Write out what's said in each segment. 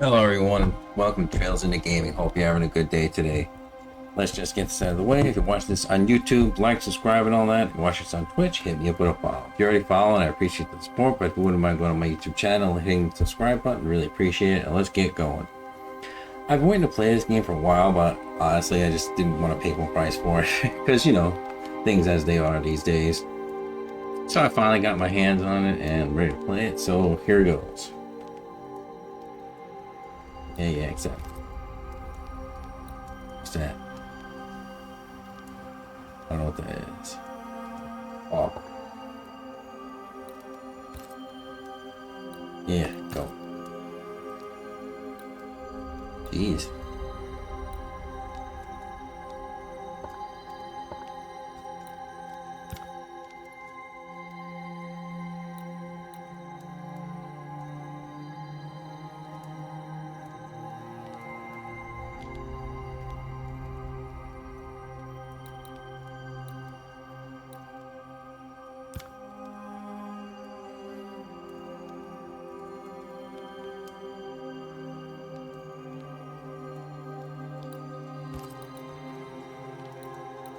Hello everyone, welcome to Trails into Gaming. Hope you're having a good day today. Let's just get this out of the way. If you watch this on YouTube, like, subscribe, and all that. If you watch this on Twitch, hit me up with a follow. If you're already following, I appreciate the support, but if you wouldn't mind going to my YouTube channel and hitting the subscribe button, really appreciate it, and let's get going. I've been waiting to play this game for a while, but honestly, I just didn't want to pay full price for it, because, you know, things as they are these days. So I finally got my hands on it and ready to play it, so here it goes. Yeah, exactly. What's that? I don't know what that is. Oh. Yeah, go. Jeez.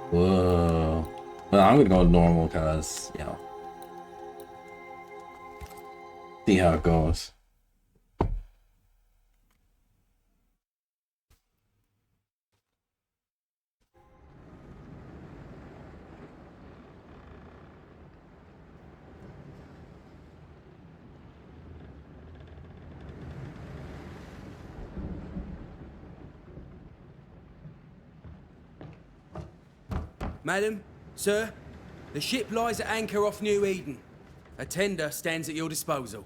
Whoa. Well, I'm gonna go normal because, you know, see how it goes. Madam, sir, the ship lies at anchor off New Eden. A tender stands at your disposal.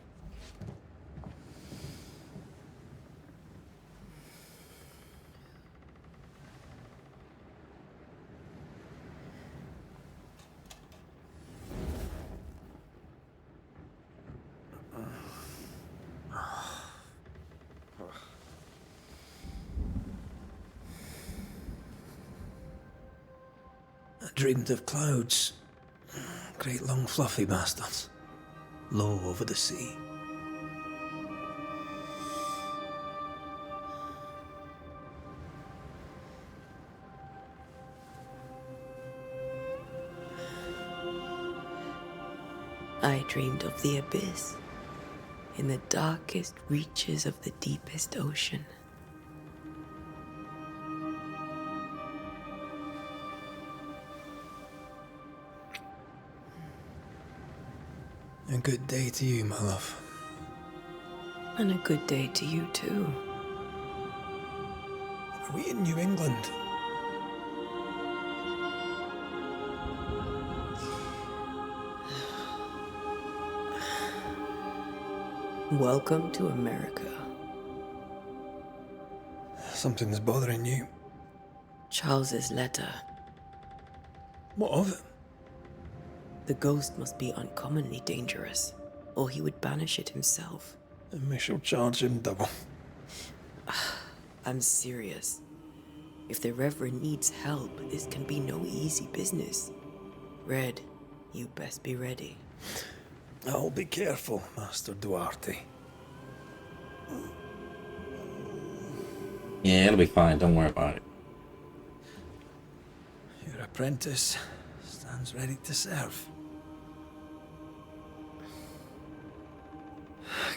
I dreamed of clouds. Great long fluffy bastards. Low over the sea. I dreamed of the abyss, in the darkest reaches of the deepest ocean. A good day to you, my love. And a good day to you too. Are we in New England? Welcome to America. Something's bothering you. Charles's letter. What of it? The ghost must be uncommonly dangerous, or he would banish it himself. And we shall charge him double. I'm serious. If the Reverend needs help, this can be no easy business. Red, you best be ready. I'll be careful, Master Duarte. Yeah, it'll be fine. Don't worry about it. Your apprentice stands ready to serve.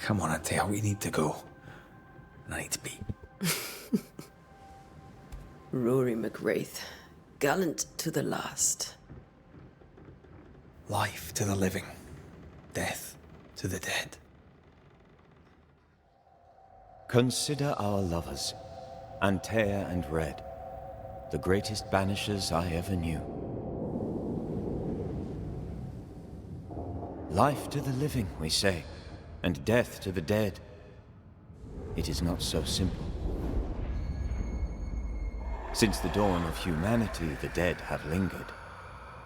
Come on, Atea, we need to go. I need to be. Rory McWraith, gallant to the last. Life to the living, death to the dead. Consider our lovers, Antea and Red, the greatest banishers I ever knew. Life to the living, we say, and death to the dead. It is not so simple. Since the dawn of humanity, the dead have lingered.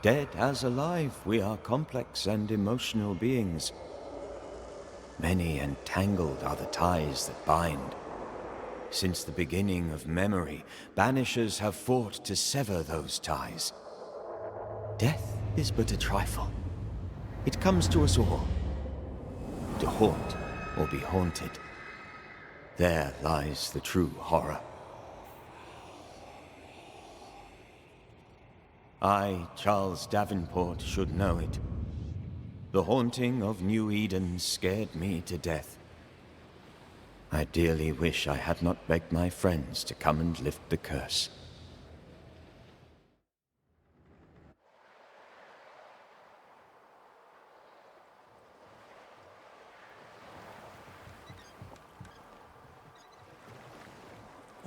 Dead as alive, we are complex and emotional beings. Many and tangled are the ties that bind. Since the beginning of memory, banishers have fought to sever those ties. Death is but a trifle. It comes to us all, to haunt or be haunted. There lies the true horror. I, Charles Davenport, should know it. The haunting of New Eden scared me to death. I dearly wish I had not begged my friends to come and lift the curse.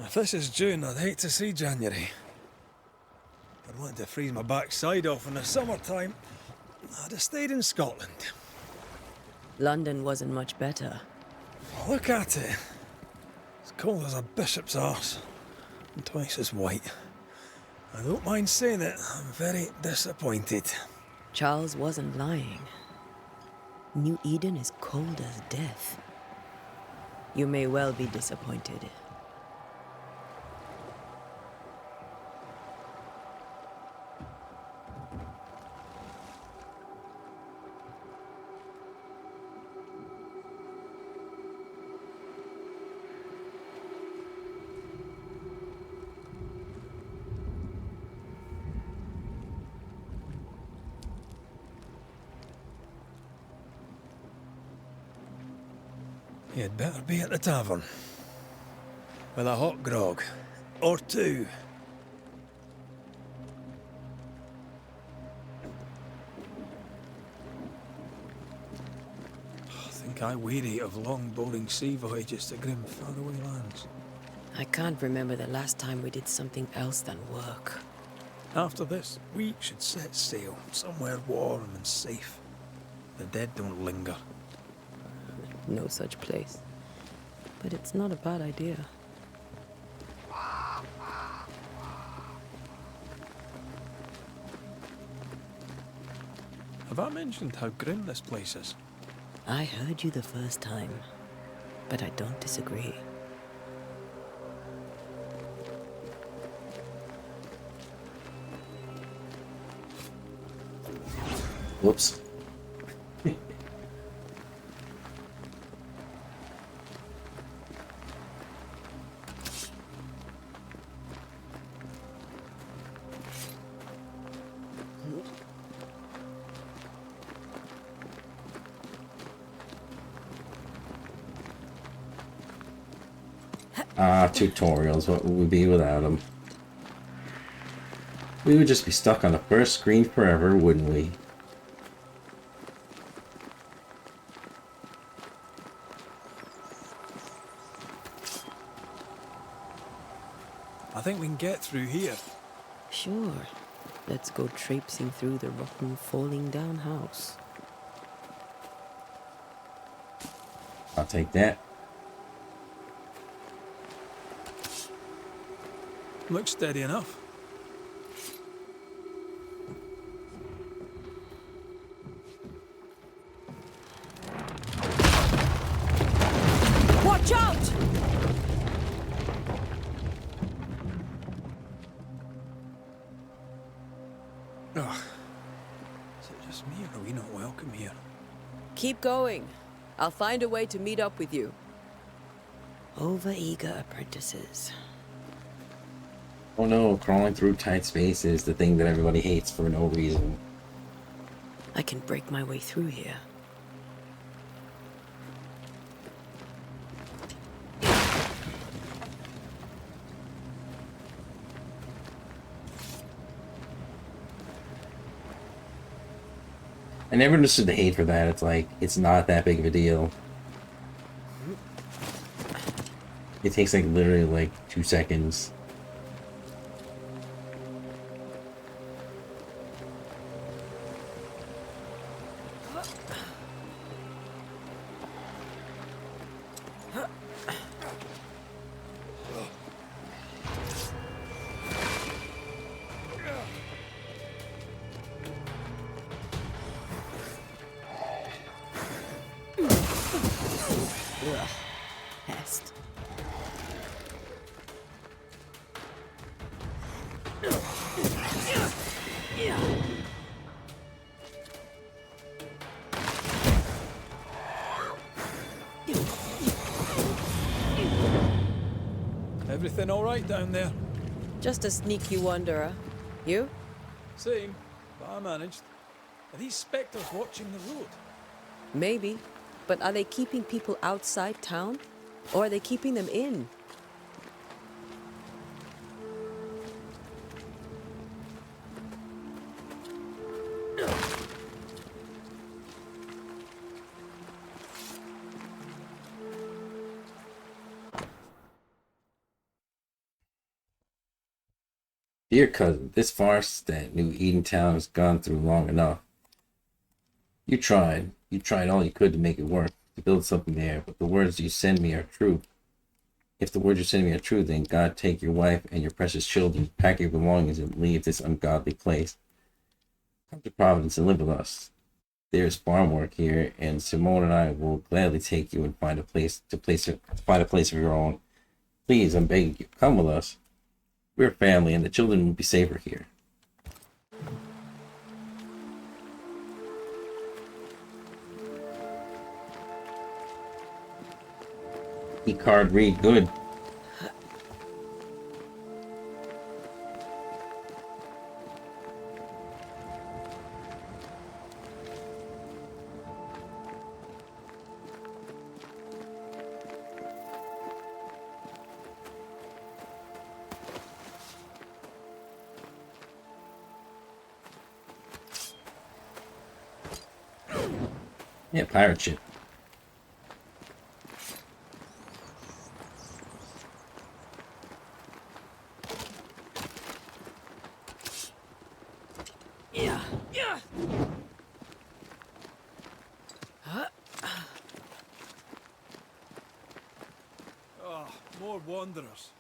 If this is June, I'd hate to see January. I'd want to freeze my backside off in the summertime. I'd have stayed in Scotland. London wasn't much better. Look at it. As cold as a bishop's arse. And twice as white. I don't mind saying it, I'm very disappointed. Charles wasn't lying. New Eden is cold as death. You may well be disappointed. You'd better be at the tavern. With a hot grog. Or two. I think I weary of long, boring sea voyages to grim, faraway lands. I can't remember the last time we did something else than work. After this, we should set sail somewhere warm and safe. The dead don't linger. No such place. But it's not a bad idea. Have I mentioned how grim this place is? I heard you the first time, but I don't disagree. Whoops. Tutorials, what would we be without them? We would just be stuck on the first screen forever, wouldn't we? I think we can get through here. Sure. Let's go traipsing through the rotten, falling down house. I'll take that. Looks steady enough. Watch out! Ugh. Is it just me or are we not welcome here? Keep going. I'll find a way to meet up with you. Overeager apprentices. Oh no, crawling through tight space is the thing that everybody hates for no reason. I can break my way through here. I never understood the hate for that. It's like, it's not that big of a deal. It takes like literally like 2 seconds. Pest. Everything all right down there? Just a sneaky wanderer. You? Same, but I managed. Are these spectres watching the road? Maybe. But are they keeping people outside town? Or are they keeping them in? Dear cousin, this farce that New Eden Town has gone through long enough. You tried. You tried all you could to make it work, to build something there, but the words you send me are true. If the words you send me are true, then God take your wife and your precious children, pack your belongings, and leave this ungodly place. Come to Providence and live with us. There is farm work here, and Simone and I will gladly take you and find a place of your own. Please, I'm begging you, come with us. We're a family, and the children will be safer here. E-card read good. Yeah, pirate ship. Ah, more wanderers.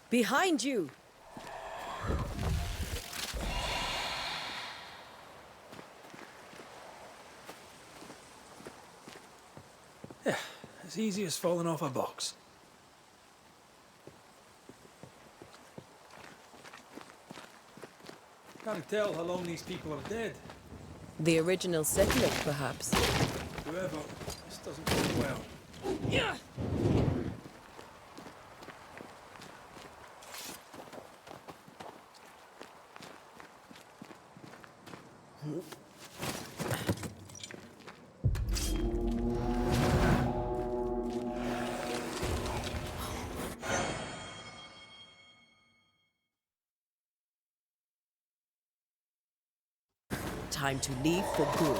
Behind you! As easy as falling off a box. Can't tell how long these people are dead. The original settlers, perhaps. Whoever, this doesn't go well. Time to leave for good.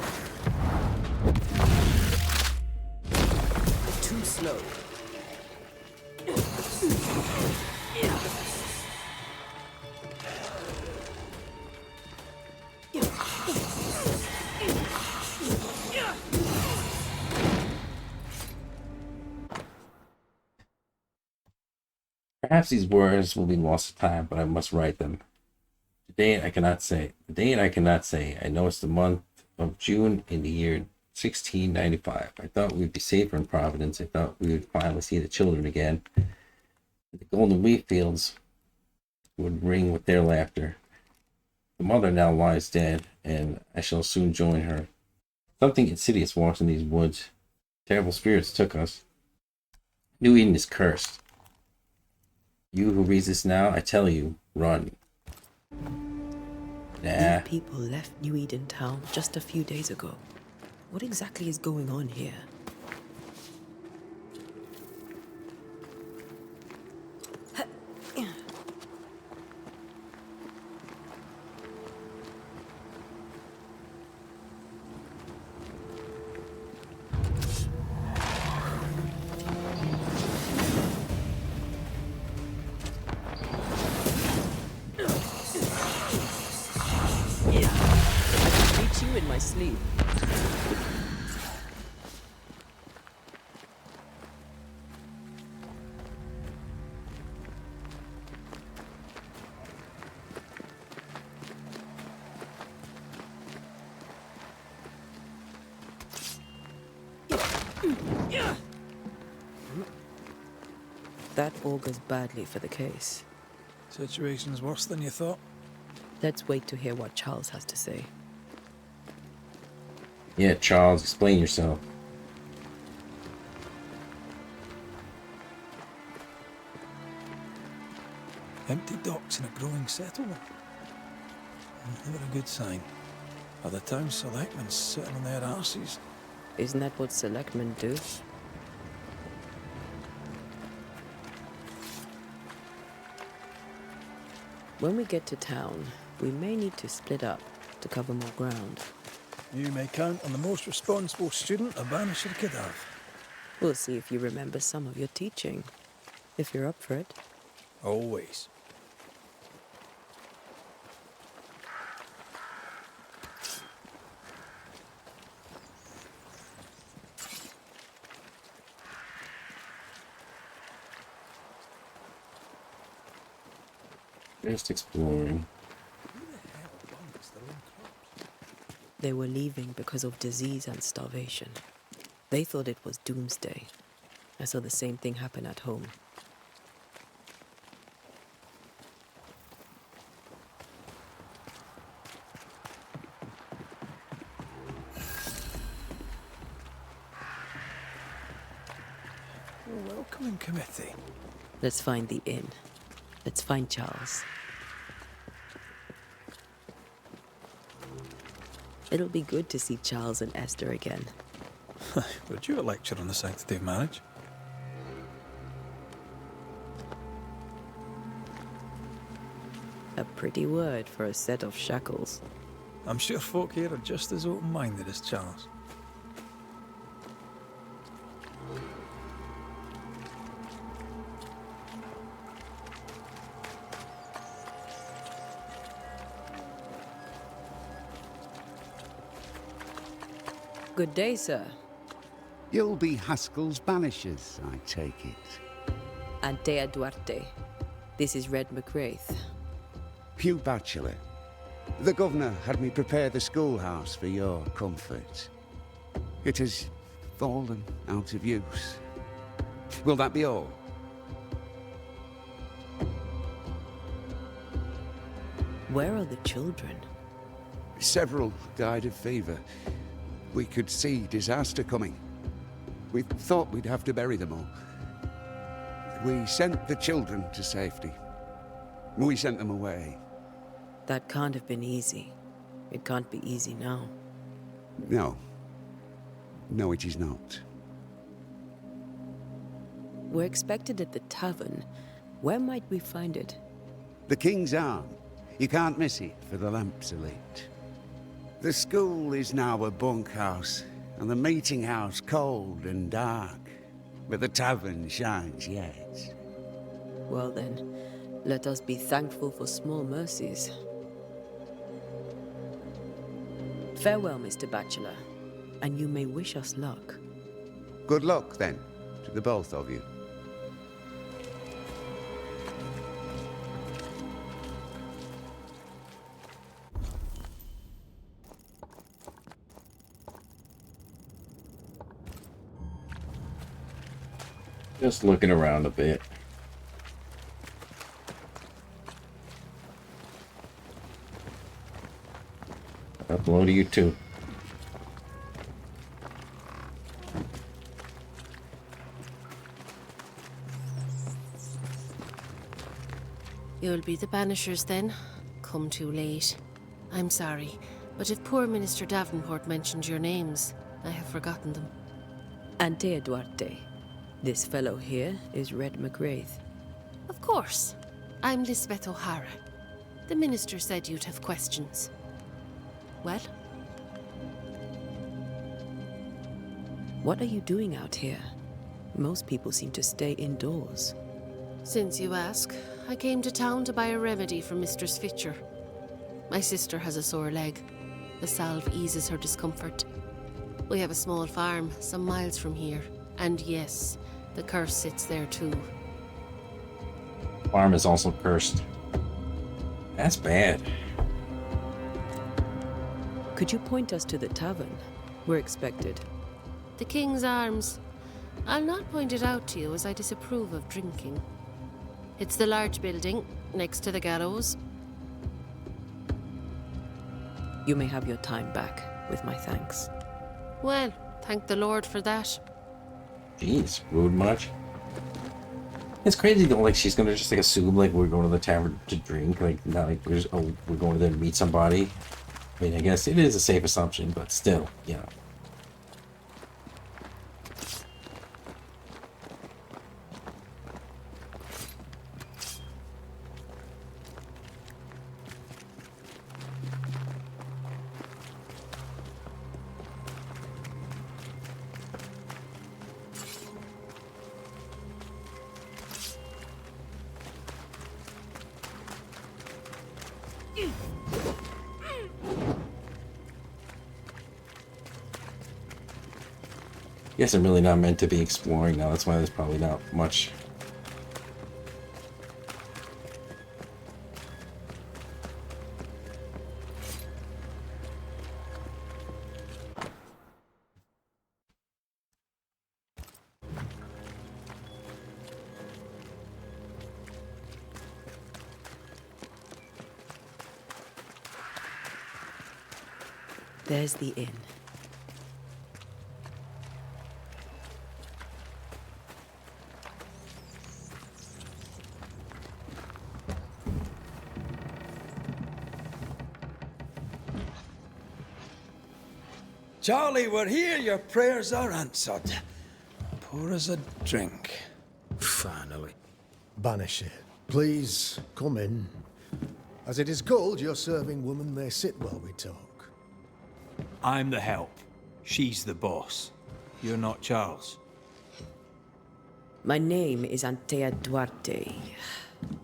Too slow. Perhaps these words will be lost to time, but I must write them. The date I cannot say. The date I cannot say. I know it's the month of June in the year 1695. I thought we'd be safer in Providence. I thought we would finally see the children again. The golden wheat fields would ring with their laughter. The mother now lies dead, and I shall soon join her. Something insidious walks in these woods. Terrible spirits took us. New Eden is cursed. You who reads this now, I tell you, run. Nah. These people left New Eden Town just a few days ago. What exactly is going on here? In my sleep. That augurs badly for the case. Situation's worse than you thought. Let's wait to hear what Charles has to say. Yeah, Charles, explain yourself. Empty docks in a growing settlement. Never a good sign. Are the town selectmen sitting on their arses? Isn't that what selectmen do? When we get to town, we may need to split up to cover more ground. You may count on the most responsible student a Banisher could have. We'll see if you remember some of your teaching, if you're up for it. Always. Just exploring. They were leaving because of disease and starvation. They thought it was doomsday. I saw the same thing happen at home. A welcoming committee. Let's find the inn. Let's find Charles. It'll be good to see Charles and Esther again. Would you a lecture on the sanctity of marriage? A pretty word for a set of shackles. I'm sure folk here are just as open-minded as Charles. Good day, sir. You'll be Haskell's Banishers, I take it. Antea Duarte. This is Red McGrath. Hugh Bachelor. The governor had me prepare the schoolhouse for your comfort. It has fallen out of use. Will that be all? Where are the children? Several died of fever. We could see disaster coming. We thought we'd have to bury them all. We sent the children to safety. We sent them away. That can't have been easy. It can't be easy now. No. No, it is not. We're expected at the tavern. Where might we find it? The King's Arm. You can't miss it, for the lamps are lit. The school is now a bunkhouse, and the meeting house cold and dark. But the tavern shines yet. Well then, let us be thankful for small mercies. Farewell, Mr. Bachelor, and you may wish us luck. Good luck, then, to the both of you. Just looking around a bit. Hello to you too. You'll be the Banishers then? Come too late. I'm sorry, but if poor Minister Davenport mentioned your names, I have forgotten them. Antea Duarte. This fellow here is Red McGrath. Of course. I'm Lisbeth O'Hara. The minister said you'd have questions. Well? What are you doing out here? Most people seem to stay indoors. Since you ask, I came to town to buy a remedy for Mistress Fitcher. My sister has a sore leg. The salve eases her discomfort. We have a small farm some miles from here. And yes, the curse sits there too. Farm is also cursed. That's bad. Could you point us to the tavern? We're expected. The King's Arms. I'll not point it out to you as I disapprove of drinking. It's the large building, next to the gallows. You may have your time back, with my thanks. Well, thank the Lord for that. Jeez, rude much. It's crazy though, like she's gonna just like assume like we're going to the tavern to drink, like not like we're just, oh, we're going there to meet somebody. I mean, I guess it is a safe assumption, but still, you know. Guess I'm really not meant to be exploring now. That's why there's probably not much. There's the inn. Charlie, we're here. Your prayers are answered. Pour us a drink. Finally. Banisher, please come in. As it is cold, your serving woman may sit while we talk. I'm the help. She's the boss. You're not Charles. My name is Antea Duarte.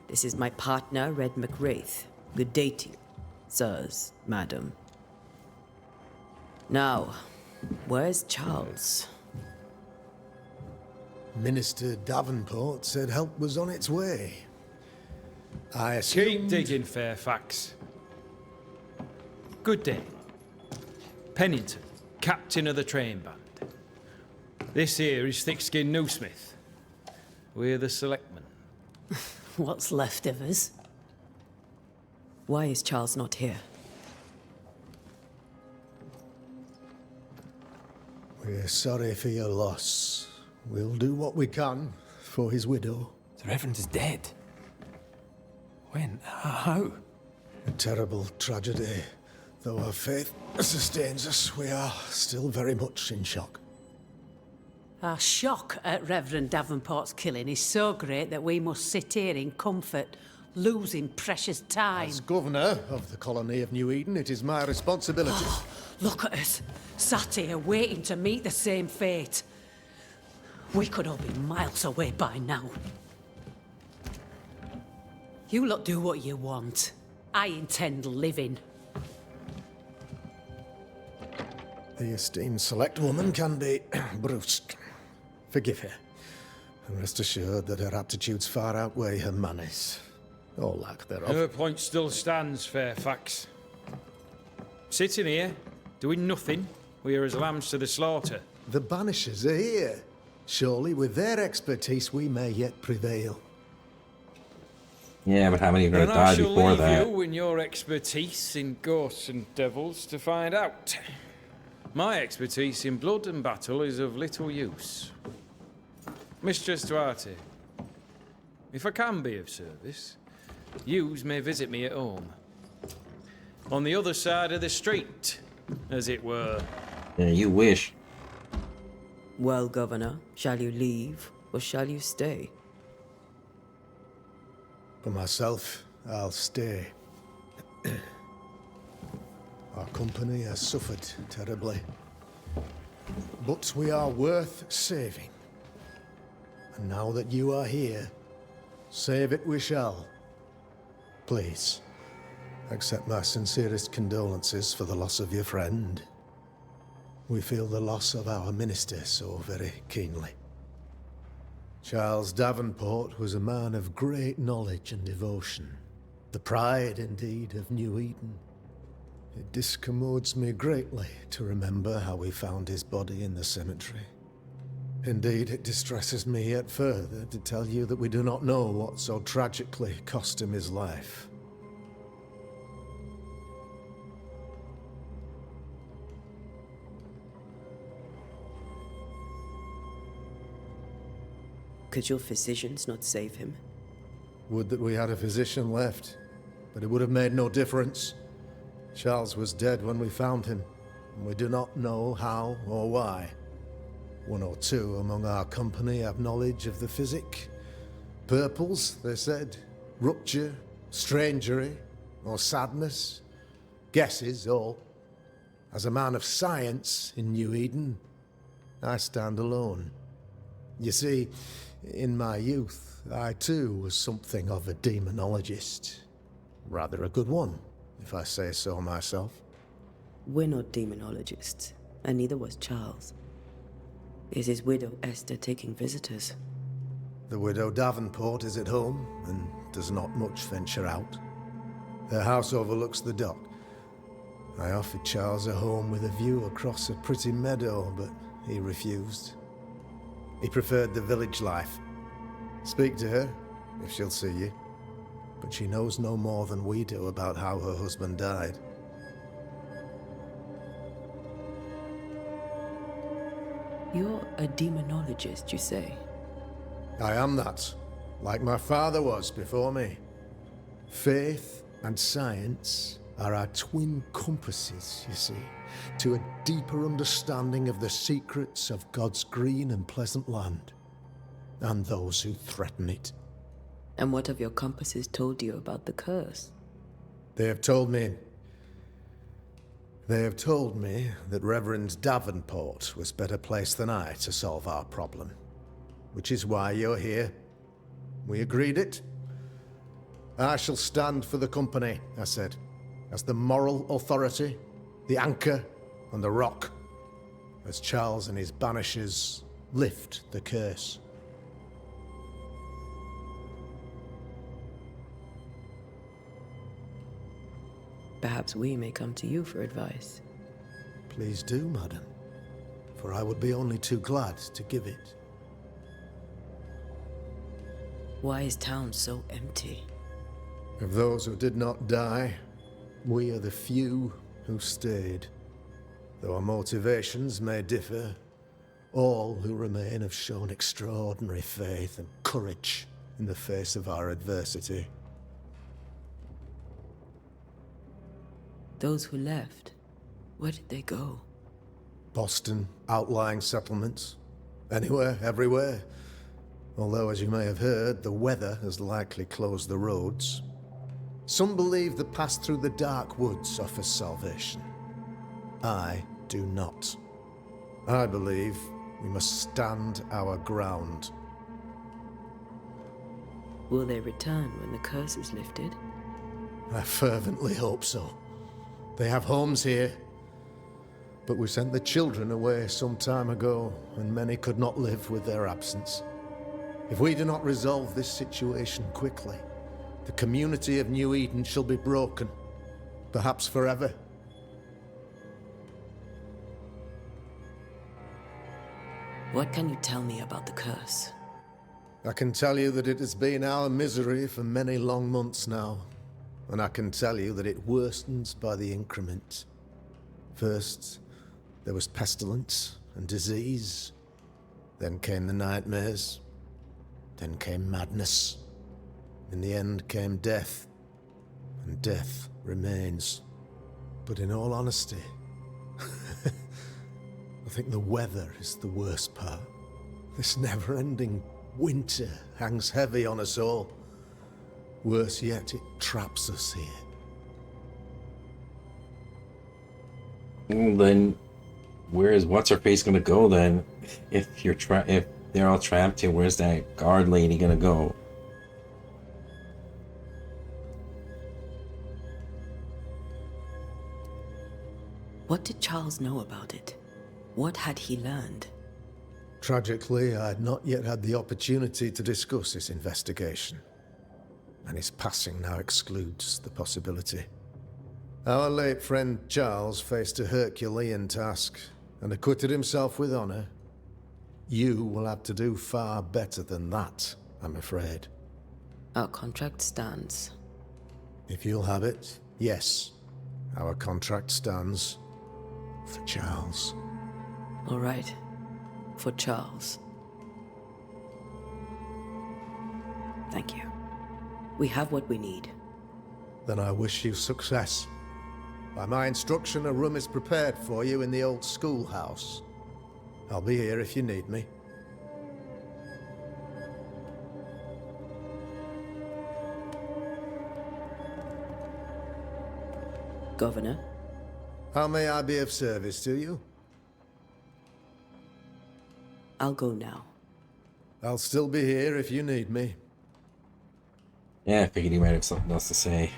This is my partner, Red McWraith. Good day to you, sirs, madam. Now, where's Charles? Minister Davenport said help was on its way. I assumed... Keep digging, Fairfax. Good day. Pennington, captain of the train band. This here is Thick-Skinned Newsmith. We're the selectmen. What's left of us? Why is Charles not here? We're sorry for your loss. We'll do what we can for his widow. The Reverend is dead. When? How? A terrible tragedy. Though our faith sustains us, we are still very much in shock. Our shock at Reverend Davenport's killing is so great that we must sit here in comfort, losing precious time. As governor of the colony of New Eden, it is my responsibility. Look at us, sat here waiting to meet the same fate. We could all be miles away by now. You lot do what you want. I intend living. The esteemed select woman can be brusque. Forgive her. And rest assured that her aptitudes far outweigh her manners. Or lack thereof. Her point still stands, Fairfax. Sitting here, doing nothing, we're as lambs to the slaughter. The Banishers are here. Surely with their expertise we may yet prevail. Yeah, but how many are going to And I die shall before leave that? you and your expertise in ghosts and devils to find out. My expertise in blood and battle is of little use. Mistress Duarte, if I can be of service, yous may visit me at home. On the other side of the street, as it were. Yeah, you wish. Well, Governor, shall you leave or shall you stay? For myself, I'll stay. Our company has suffered terribly. But we are worth saving. And now that you are here, save it we shall. Please, accept my sincerest condolences for the loss of your friend. We feel the loss of our minister so very keenly. Charles Davenport was a man of great knowledge and devotion. The pride, indeed, of New Eden. It discommodes me greatly to remember how we found his body in the cemetery. Indeed, it distresses me yet further to tell you that we do not know what so tragically cost him his life. Could your physicians not save him? Would that we had a physician left, but it would have made no difference. Charles was dead when we found him, and we do not know how or why. One or two among our company have knowledge of the physic. Purples, they said. Rupture, strangery, or sadness. Guesses, all. As a man of science in New Eden, I stand alone. You see, in my youth, I too was something of a demonologist. Rather a good one, if I say so myself. We're not demonologists, and neither was Charles. Is his widow Esther taking visitors? The widow Davenport is at home, and does not much venture out. Her house overlooks the dock. I offered Charles a home with a view across a pretty meadow, but he refused. He preferred the village life. Speak to her, if she'll see you. But she knows no more than we do about how her husband died. You're a demonologist, you say? I am that, like my father was before me. Faith and science are our twin compasses, you see, to a deeper understanding of the secrets of God's green and pleasant land, and those who threaten it. And what have your compasses told you about the curse? They have told me that Reverend Davenport was better placed than I to solve our problem. Which is why you're here. We agreed it. I shall stand for the company, I said, as the moral authority, the anchor, and the rock, as Charles and his Banishers lift the curse. Perhaps we may come to you for advice. Please do, madam, for I would be only too glad to give it. Why is town so empty? Of those who did not die, we are the few who stayed. Though our motivations may differ, all who remain have shown extraordinary faith and courage in the face of our adversity. Those who left, where did they go? Boston, outlying settlements. Anywhere, everywhere. Although, as you may have heard, the weather has likely closed the roads. Some believe the path through the dark woods offers salvation. I do not. I believe we must stand our ground. Will they return when the curse is lifted? I fervently hope so. They have homes here. But we sent the children away some time ago, and many could not live with their absence. If we do not resolve this situation quickly, the community of New Eden shall be broken, perhaps forever. What can you tell me about the curse? I can tell you that it has been our misery for many long months now, and I can tell you that it worsens by the increment. First, there was pestilence and disease. Then came the nightmares. Then came madness. In the end came death. And death remains. But in all honesty, I think the weather is the worst part. This never-ending winter hangs heavy on us all. Worse yet, it traps us here. Well, then, where's what's-her-face gonna go then? If they're all trapped here, where's that guard lady gonna go? What did Charles know about it? What had he learned? Tragically, I had not yet had the opportunity to discuss this investigation, and his passing now excludes the possibility. Our late friend Charles faced a Herculean task and acquitted himself with honor. You will have to do far better than that, I'm afraid. Our contract stands. If you'll have it, yes, our contract stands for Charles. All right. For Charles. Thank you. We have what we need. Then I wish you success. By my instruction, a room is prepared for you in the old schoolhouse. I'll be here if you need me. Governor, How may I be of service to you? I'll go now. I'll still be here if you need me. Yeah, I figured he might have something else to say.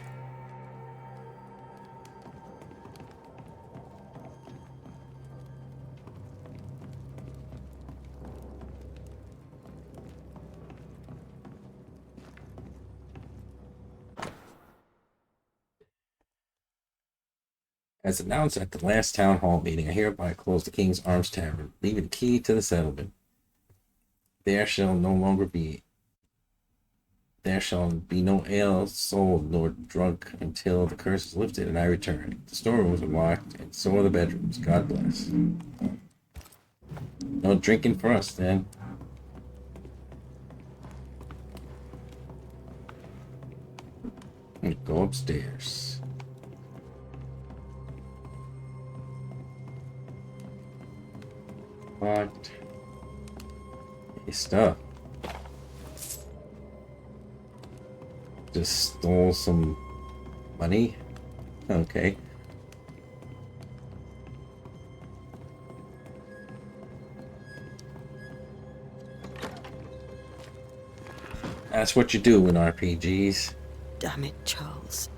As announced at the last town hall meeting, I hereby close the King's Arms Tavern, leaving the key to the settlement. There shall be no ale sold nor drunk until the curse is lifted and I return. The storerooms are locked, and so are the bedrooms. God bless. No drinking for us, then. I'm gonna go upstairs. Locked. Hey, stuff. Just stole some money. Okay. That's what you do in RPGs. Damn it, Charles.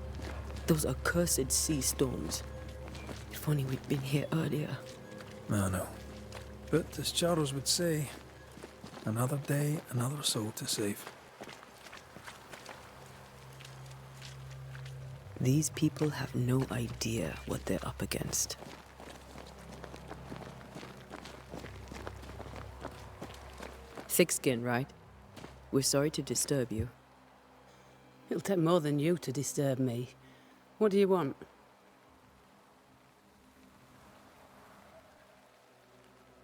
Those accursed sea storms. If only we'd been here earlier. I know. But as Charles would say, another day, another soul to save. These people have no idea what they're up against. Thick skin, right? We're sorry to disturb you. It'll take more than you to disturb me. What do you want?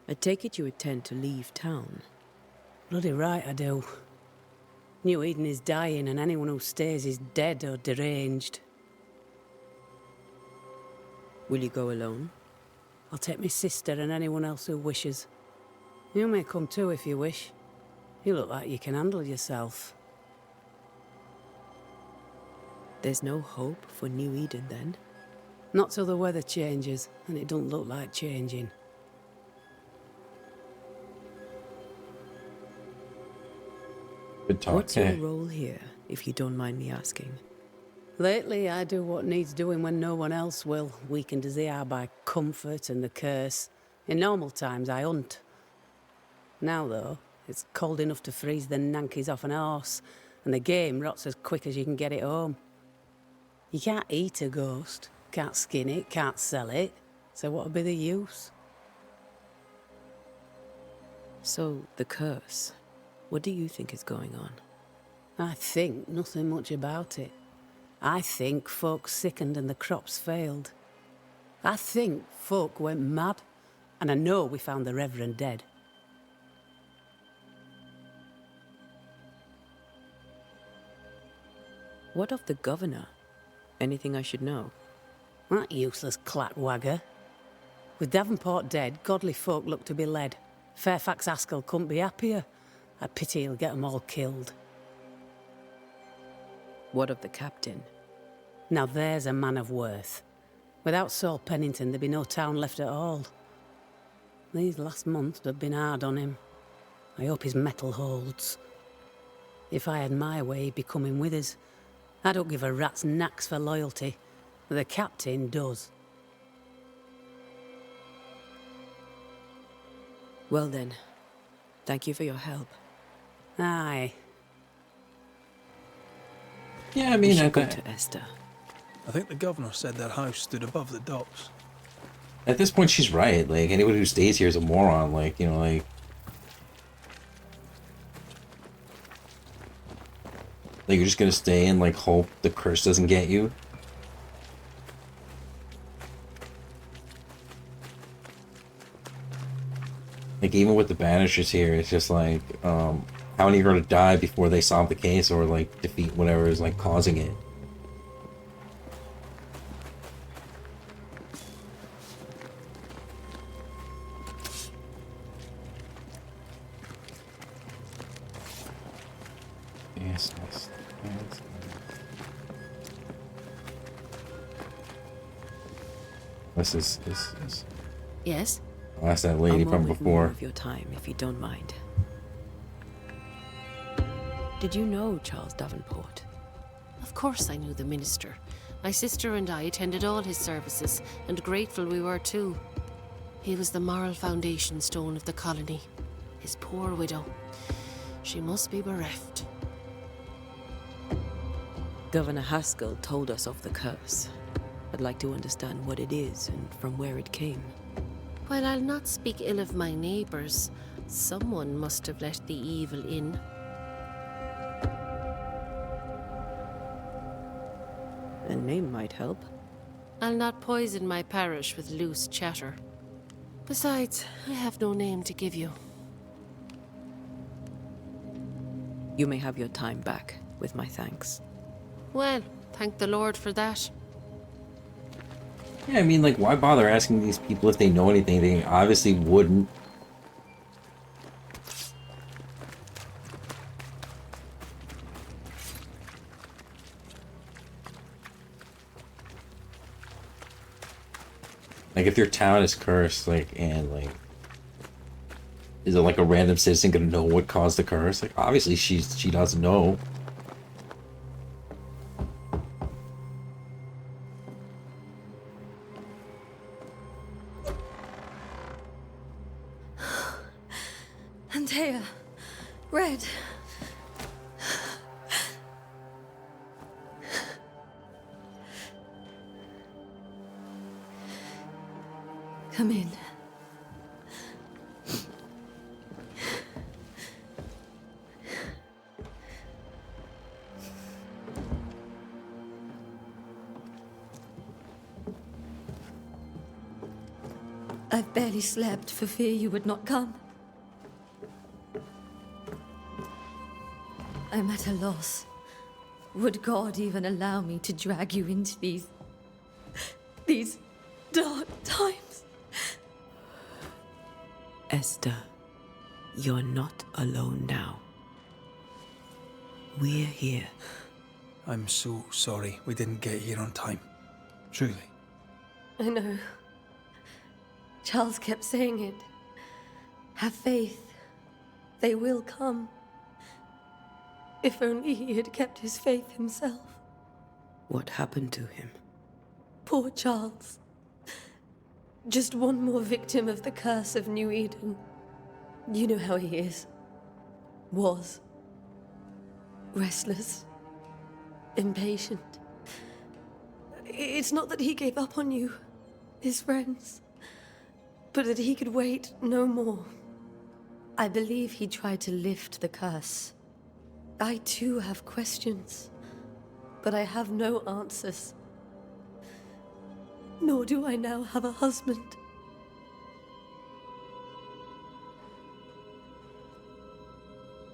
I take it you intend to leave town. Bloody right I do. New Eden is dying and anyone who stays is dead or deranged. Will you go alone? I'll take my sister and anyone else who wishes. You may come too if you wish. You look like you can handle yourself. There's no hope for New Eden then? Not till the weather changes, and it don't look like changing. Good talk. What's your role here, if you don't mind me asking? Lately, I do what needs doing when no one else will, weakened as they are by comfort and the curse. In normal times, I hunt. Now, though, it's cold enough to freeze the nankies off an horse, and the game rots as quick as you can get it home. You can't eat a ghost, can't skin it, can't sell it, so what would be the use? So, the curse. What do you think is going on? I think nothing much about it. I think folk sickened and the crops failed. I think folk went mad, and I know we found the Reverend dead. What of the governor? Anything I should know? That useless clackwagger. With Davenport dead, godly folk look to be led. Fairfax Askell couldn't be happier. I pity he'll get 'em all killed. What of the captain? Now there's a man of worth. Without Saul Pennington, there'd be no town left at all. These last months have been hard on him. I hope his mettle holds. If I had my way, he'd be coming with us. I don't give a rat's knacks for loyalty, but the captain does. Well then, thank you for your help. Aye. Yeah, I We mean, should go to Esther. I think the governor said that house stood above the docks. at this point, she's right. Like, anyone who stays here is a moron. Like, you know, like you're just gonna stay and like hope the curse doesn't get you. Like, even with the Banishers here, it's just like, how many are going to die before they solve the case or like defeat whatever is like causing it. Yes, yes, yes. This is. Yes? Oh, that's that lady I'm from all with before. more of your time, if you don't mind. Did you know Charles Davenport? Of course I knew the minister. My sister and I attended all his services, and grateful we were too. He was the moral foundation stone of the colony. His poor widow. She must be bereft. Governor Haskell told us of the curse. I'd like to understand what it is and from where it came. While I'll not speak ill of my neighbours, someone must have let the evil in. A name might help. I'll not poison my parish with loose chatter. Besides, I have no name to give you. You may have your time back, with my thanks. Well, thank the Lord for that. Yeah, I mean, like, why bother asking these people if they know anything? They obviously wouldn't. Like, if your town is cursed, like, and, like, is it like a random citizen gonna know what caused the curse? Like, obviously she doesn't know. Antea, Red. Come in. I've barely slept for fear you would not come. I'm at a loss. Would God even allow me to drag you into these dark times? Esther, you're not alone now. We're here. I'm so sorry we didn't get here on time. Truly. I know. Charles kept saying it. Have faith. They will come. If only he had kept his faith himself. What happened to him? Poor Charles. Just one more victim of the curse of New Eden. You know how he is. Was. Restless. Impatient. It's not that he gave up on you, his friends, but that he could wait no more. I believe he tried to lift the curse. I too have questions, but I have no answers. Nor do I now have a husband.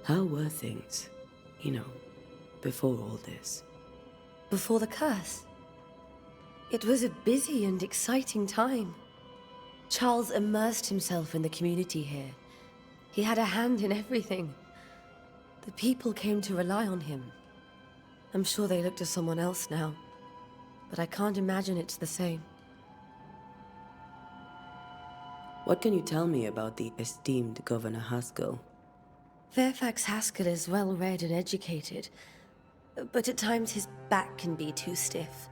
How were things, before all this? Before the curse? It was a busy and exciting time. Charles immersed himself in the community here. He had a hand in everything. The people came to rely on him. I'm sure they look to someone else now, but I can't imagine it's the same. What can you tell me about the esteemed Governor Haskell? Fairfax Haskell is well-read and educated, but at times his back can be too stiff.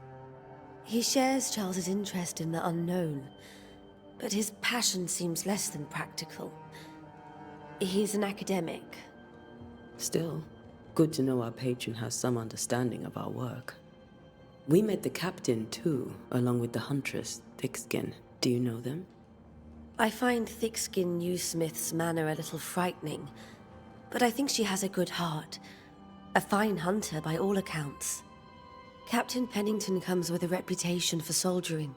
He shares Charles's interest in the unknown, but his passion seems less than practical. He's an academic. Still, good to know our patron has some understanding of our work. We met the captain, too, along with the huntress, Thickskin. Do you know them? I find Thickskin Newsmith's manner a little frightening, but I think she has a good heart. A fine hunter by all accounts. Captain Pennington comes with a reputation for soldiering.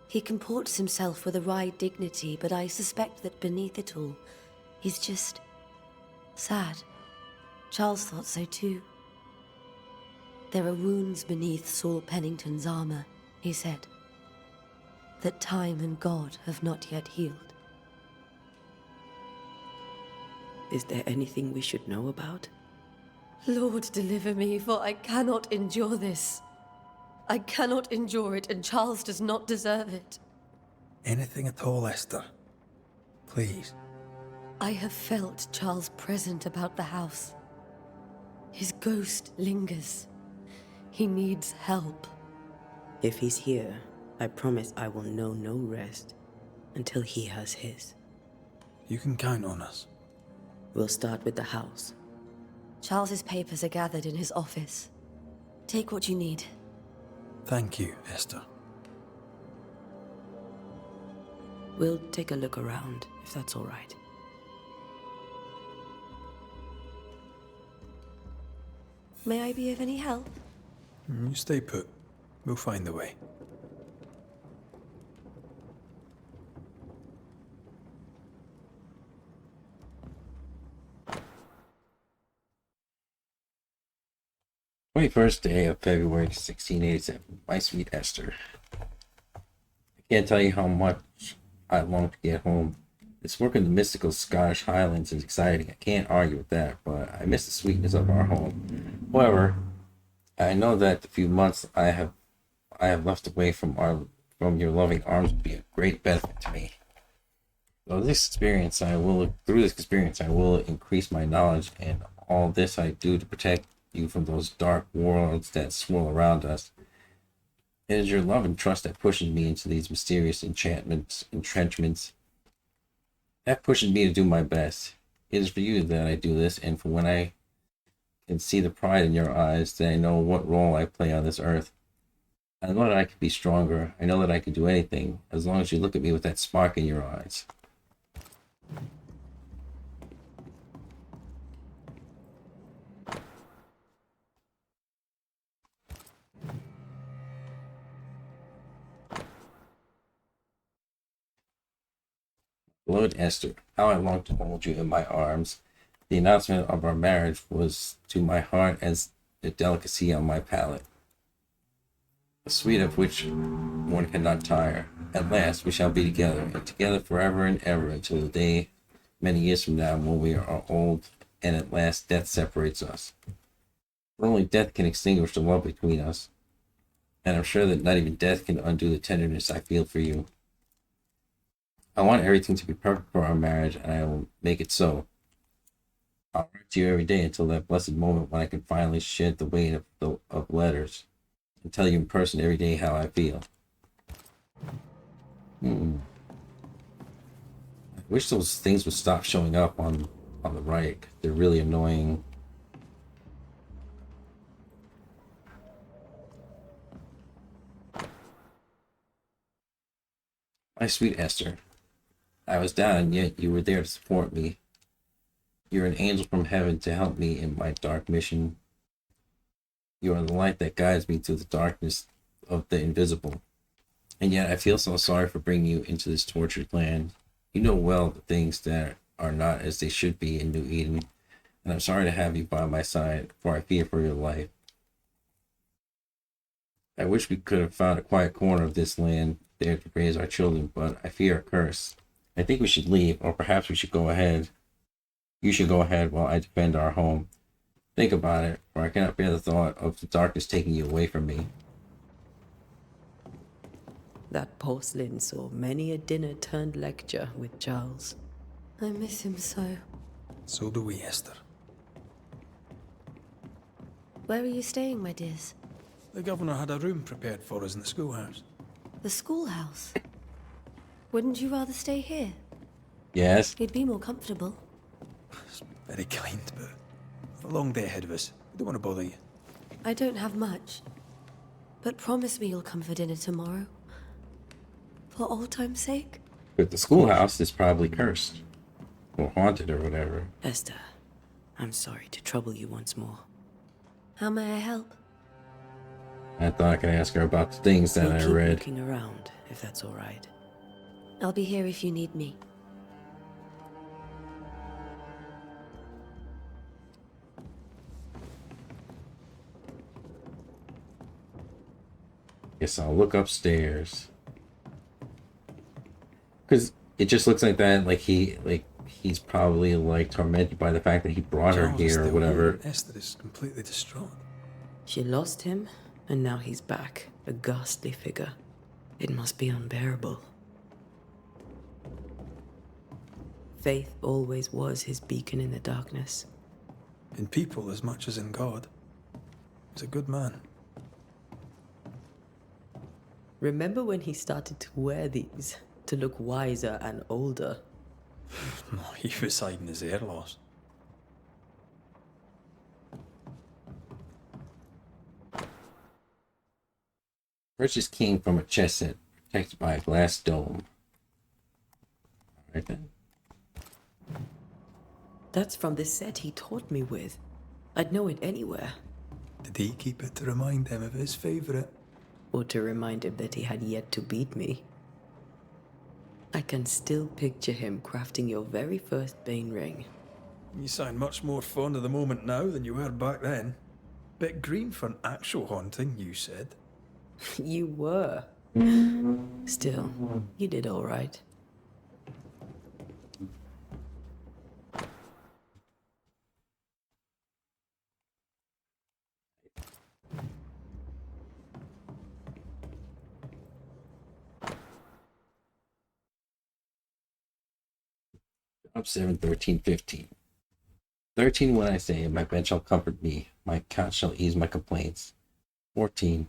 He comports himself with a wry dignity, but I suspect that beneath it all, he's just Sad. Charles thought so too. There are wounds beneath Saul Pennington's armor, he said, that time and God have not yet healed. Is there anything we should know about? Lord, deliver me, for I cannot endure this. I cannot endure it, and Charles does not deserve it. Anything at all, Esther. Please. I have felt Charles present about the house. His ghost lingers. He needs help. If he's here, I promise I will know no rest until he has his. You can count on us. We'll start with the house. Charles's papers are gathered in his office. Take what you need. Thank you, Esther. We'll take a look around, if that's all right. May I be of any help? You stay put. We'll find the way. First day of February 1687. My sweet Esther. I can't tell you how much I long to get home. This work in the mystical Scottish Highlands is exciting. I can't argue with that, but I miss the sweetness of our home. However, I know that the few months I have left away from your loving arms will be a great benefit to me. Through this experience, I will increase my knowledge, and all this I do to protect you from those dark worlds that swirl around us. It is your love and trust that pushes me into these mysterious entrenchments. That pushes me to do my best. It is for you that I do this, and for when I can see the pride in your eyes, that I know what role I play on this earth. I know that I can be stronger. I know that I can do anything, as long as you look at me with that spark in your eyes. Beloved Esther, how I long to hold you in my arms. The announcement of our marriage was to my heart as a delicacy on my palate, a sweet of which one cannot tire. At last we shall be together, and together forever and ever, until the day, many years from now, when we are old, and at last death separates us. For only death can extinguish the love between us, and I'm sure that not even death can undo the tenderness I feel for you. I want everything to be perfect for our marriage, and I will make it so. I'll write to you every day until that blessed moment when I can finally shed the weight of letters and tell you in person every day how I feel. I wish those things would stop showing up on the right. They're really annoying. My sweet Esther, I was down, and yet you were there to support me. You're an angel from heaven to help me in my dark mission. You are the light that guides me through the darkness of the invisible. And yet I feel so sorry for bringing you into this tortured land. You know well the things that are not as they should be in New Eden, and I'm sorry to have you by my side, for I fear for your life. I wish we could have found a quiet corner of this land there to raise our children, but I fear a curse. I think we should leave, or perhaps we should go ahead. You should go ahead while I defend our home. Think about it, for I cannot bear the thought of the darkness taking you away from me. That porcelain saw many a dinner-turned-lecture with Charles. I miss him so. So do we, Esther. Where are you staying, my dears? The governor had a room prepared for us in the schoolhouse. The schoolhouse? Wouldn't you rather stay here? Yes? You'd be more comfortable. It's very kind, but it's a long day ahead of us. I don't want to bother you. I don't have much. But promise me you'll come for dinner tomorrow. For old time's sake. But the schoolhouse is probably cursed. Or haunted or whatever. Esther, I'm sorry to trouble you once more. How may I help? I thought I could ask her about the things that I Keep read. looking around, if that's all right. I'll be here if you need me. Guess I'll look upstairs. Because it just looks like that, like he's probably like tormented by the fact that he brought her Charles is here or still whatever. here, and Esther is completely distraught. She lost him, and now he's back, a ghastly figure. It must be unbearable. Faith always was his beacon in the darkness. In people as much as in God. He's a good man. Remember when he started to wear these to look wiser and older? No, he was hiding his hair loss. Purchase came from a chest set protected by a glass dome. Alright then. That's from the set he taught me with. I'd know it anywhere. Did he keep it to remind him of his favourite? Or to remind him that he had yet to beat me. I can still picture him crafting your very first Bane ring. You sound much more fond of the moment now than you were back then. Bit green for an actual haunting, you said. You were. Still, you did all right. Up 7, 13, 15. 13, when I say, my bed shall comfort me, my couch shall ease my complaints. 14,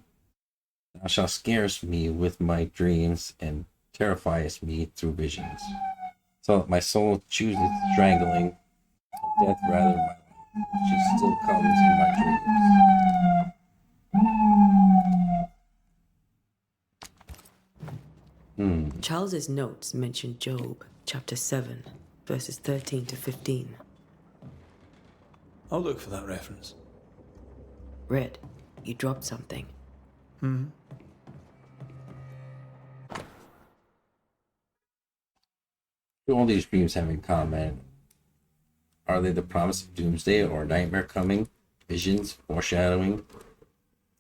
thou shalt scarce me with my dreams, and terrifiest me through visions. So that my soul chooseth strangling, death rather than my life. She still comes in my dreams. Charles's notes mention Job, chapter 7, verses 13 to 15. I'll look for that reference. Red, you dropped something. Do all these dreams have in common? Are they the promise of doomsday or a nightmare coming? Visions, foreshadowing?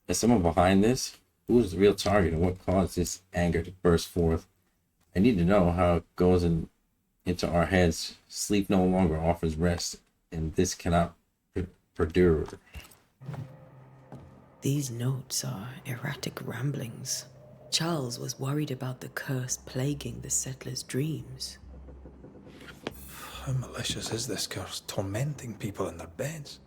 Is someone behind this? Who is the real target and what caused this anger to burst forth? I need to know how it goes into our heads. Sleep no longer offers rest, and this cannot perdure. These notes are erratic ramblings. Charles was worried about the curse plaguing the settlers' dreams. How malicious is this curse, tormenting people in their beds?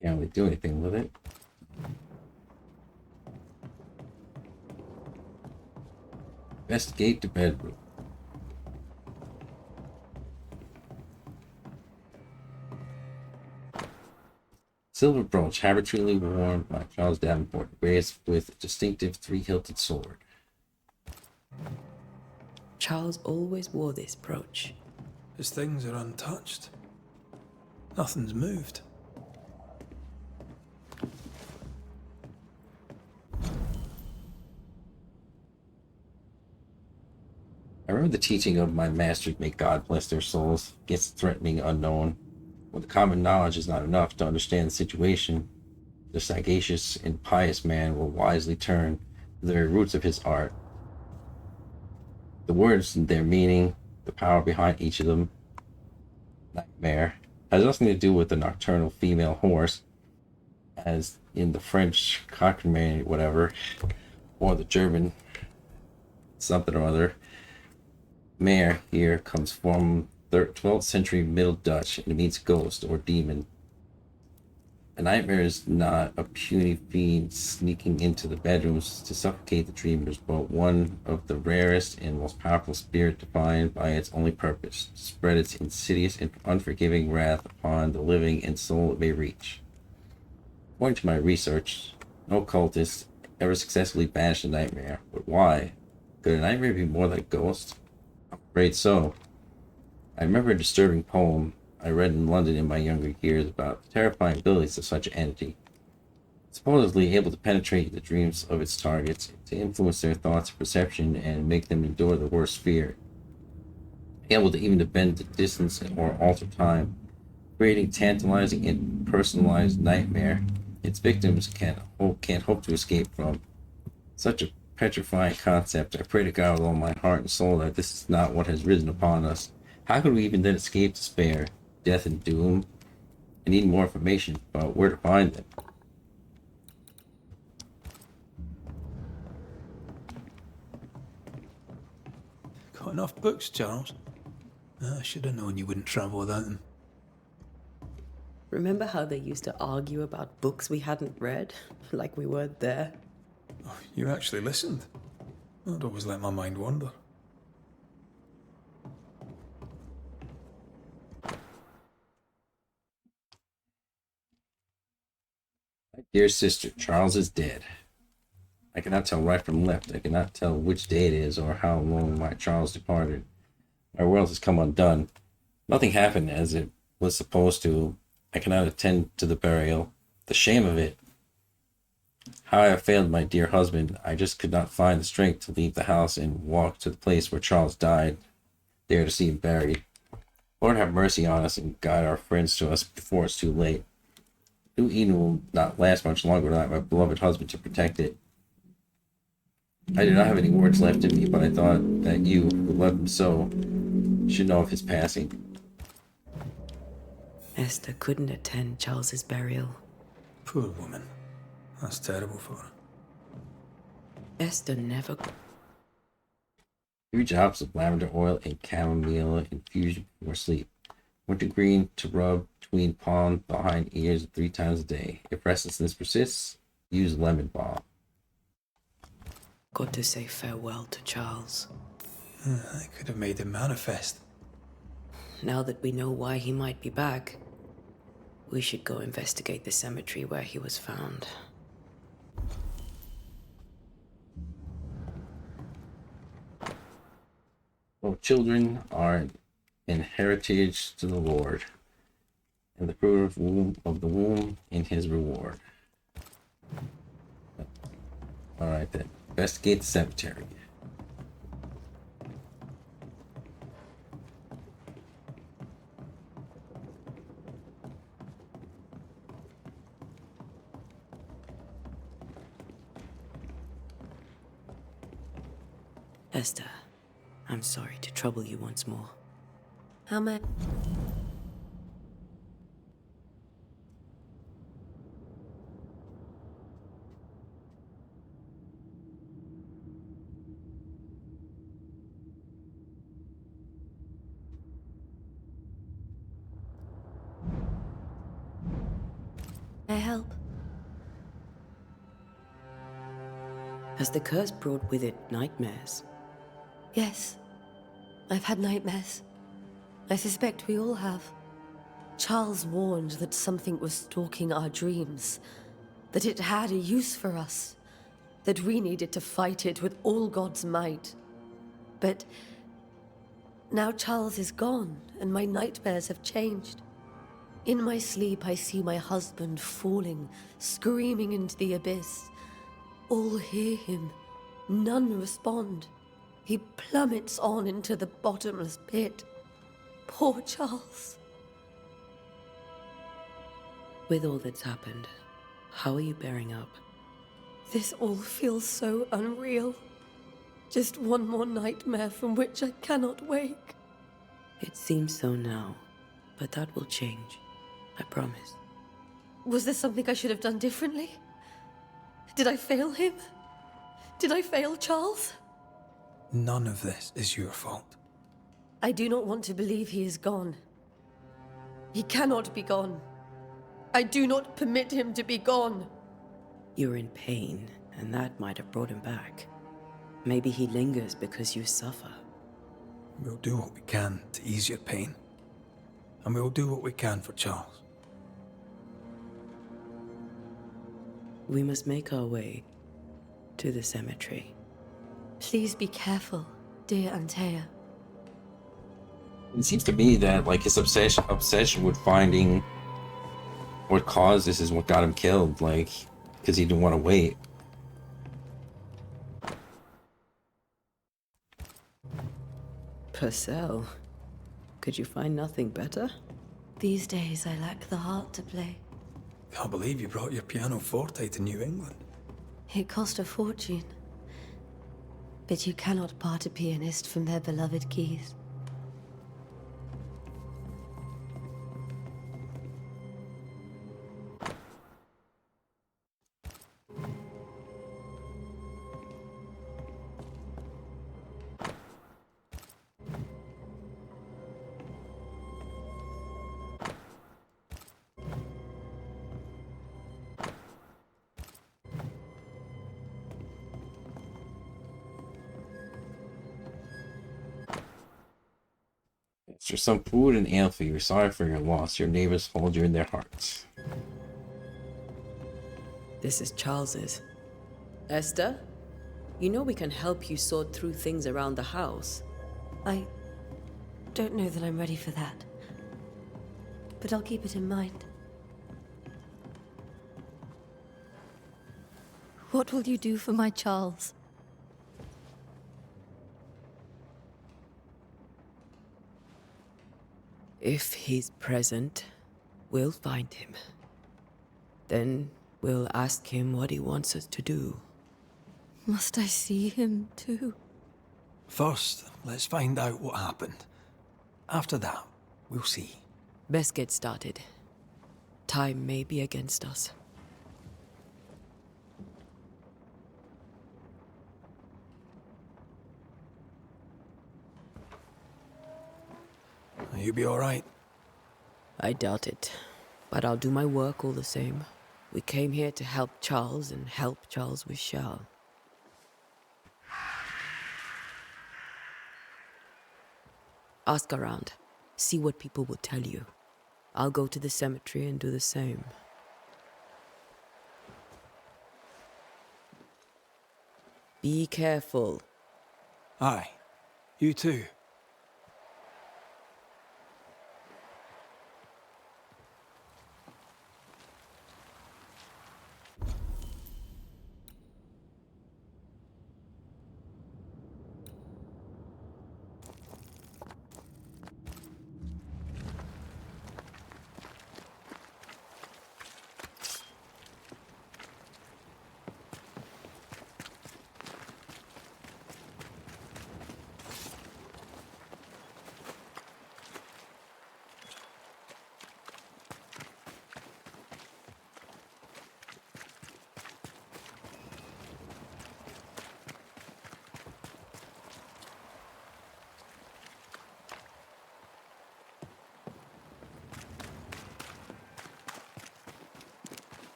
Can't really do anything with it. Investigate the bedroom. Silver brooch, habitually worn by Charles Davenport, raised with a distinctive three-hilted sword. Charles always wore this brooch. His things are untouched. Nothing's moved. I remember the teaching of my masters, may God bless their souls, against the threatening unknown. When the common knowledge is not enough to understand the situation, the sagacious and pious man will wisely turn to the very roots of his art. The words and their meaning, the power behind each of them, nightmare, has nothing to do with the nocturnal female horse, as in the French cockney whatever, or the German something or other. Mare here comes from 12th century Middle Dutch and it means ghost or demon. A nightmare is not a puny fiend sneaking into the bedrooms to suffocate the dreamers, but one of the rarest and most powerful spirit defined by its only purpose, to spread its insidious and unforgiving wrath upon the living and soul it may reach. According to my research, no cultist ever successfully banished a nightmare, but why? Could a nightmare be more than a ghost? I'm afraid so. I remember a disturbing poem I read in London in my younger years about the terrifying abilities of such an entity. Supposedly able to penetrate the dreams of its targets, to influence their thoughts and perception, and make them endure the worst fear. Able to even to bend the distance or alter time, creating tantalizing and personalized nightmare its victims can't hope to escape from. Such a petrifying concept. I pray to God with all my heart and soul that this is not what has risen upon us. How could we even then escape despair, death, and doom? I need more information about where to find them. Got enough books, Charles? I should have known you wouldn't travel without them. Remember how they used to argue about books we hadn't read? Like we weren't there? Oh, you actually listened. I'd always let my mind wander. My dear sister, Charles is dead. I cannot tell right from left. I cannot tell which day it is or how long my Charles departed. My world has come undone. Nothing happened as it was supposed to. I cannot attend to the burial. The shame of it. How I have failed my dear husband. I just could not find the strength to leave the house and walk to the place where Charles died, there to see him buried. Lord have mercy on us and guide our friends to us before it's too late. New Eden will not last much longer without my beloved husband to protect it. I do not have any words left in me, but I thought that you, who loved him so, should know of his passing. Esther couldn't attend Charles's burial. Poor woman. That's terrible for her. Esther never... Huge drops of lavender oil and chamomile infusion before sleep. Wintergreen to rub between palm behind ears 3 times a day. If restlessness persists, use lemon balm. Got to say farewell to Charles. I could have made him manifest. Now that we know why he might be back, we should go investigate the cemetery where he was found. For children are an heritage to the Lord, and the fruit of the womb in his reward. All right, then. Investigate the cemetery. Esther, I'm sorry to trouble you once more. How may... I help? Has the curse brought with it nightmares? Yes. I've had nightmares. I suspect we all have. Charles warned that something was stalking our dreams, that it had a use for us, that we needed to fight it with all God's might. But now Charles is gone, and my nightmares have changed. In my sleep, I see my husband falling, screaming into the abyss. All hear him. None respond. He plummets on into the bottomless pit. Poor Charles. With all that's happened, how are you bearing up? This all feels so unreal. Just one more nightmare from which I cannot wake. It seems so now, but that will change. I promise. Was there something I should have done differently? Did I fail him? Did I fail Charles? None of this is your fault. I do not want to believe he is gone. He cannot be gone. I do not permit him to be gone. You're in pain, and that might have brought him back. Maybe he lingers because you suffer. We'll do what we can to ease your pain. And we'll do what we can for Charles. We must make our way to the cemetery. Please be careful, dear Antea. It seems to me that like his obsession with finding what caused this is what got him killed, like, because he didn't want to wait. Purcell, could you find nothing better? These days I lack the heart to play. Can't believe you brought your pianoforte to New England. It cost a fortune. But you cannot part a pianist from their beloved keys. There's some food and ale for you. Sorry for your loss. Your neighbors hold you in their hearts. This is Charles's. Esther, you know we can help you sort through things around the house. I don't know that I'm ready for that. But I'll keep it in mind. What will you do for my Charles? If he's present, we'll find him. Then we'll ask him what he wants us to do. Must I see him too? First, let's find out what happened. After that, we'll see. Best get started. Time may be against us. You be all right? I doubt it, but I'll do my work all the same. We came here to help Charles, and help Charles we shall. Ask around. See what people will tell you. I'll go to the cemetery and do the same. Be careful. Aye. You too.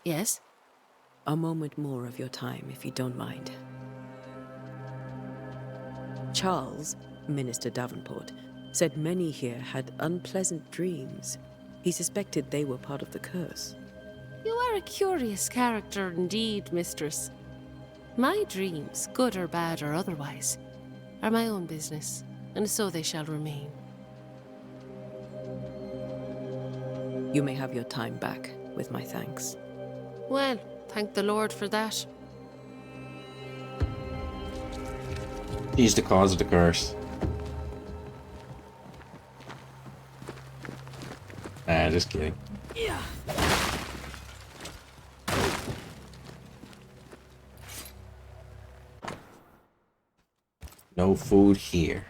Yes? A moment more of your time, if you don't mind. Charles, Minister Davenport, said many here had unpleasant dreams. He suspected they were part of the curse. You are a curious character indeed, mistress. My dreams, good or bad or otherwise, are my own business, and so they shall remain. You may have your time back, with my thanks. Well, thank the Lord for that. He's the cause of the curse. Ah, just kidding. Yeah. No food here.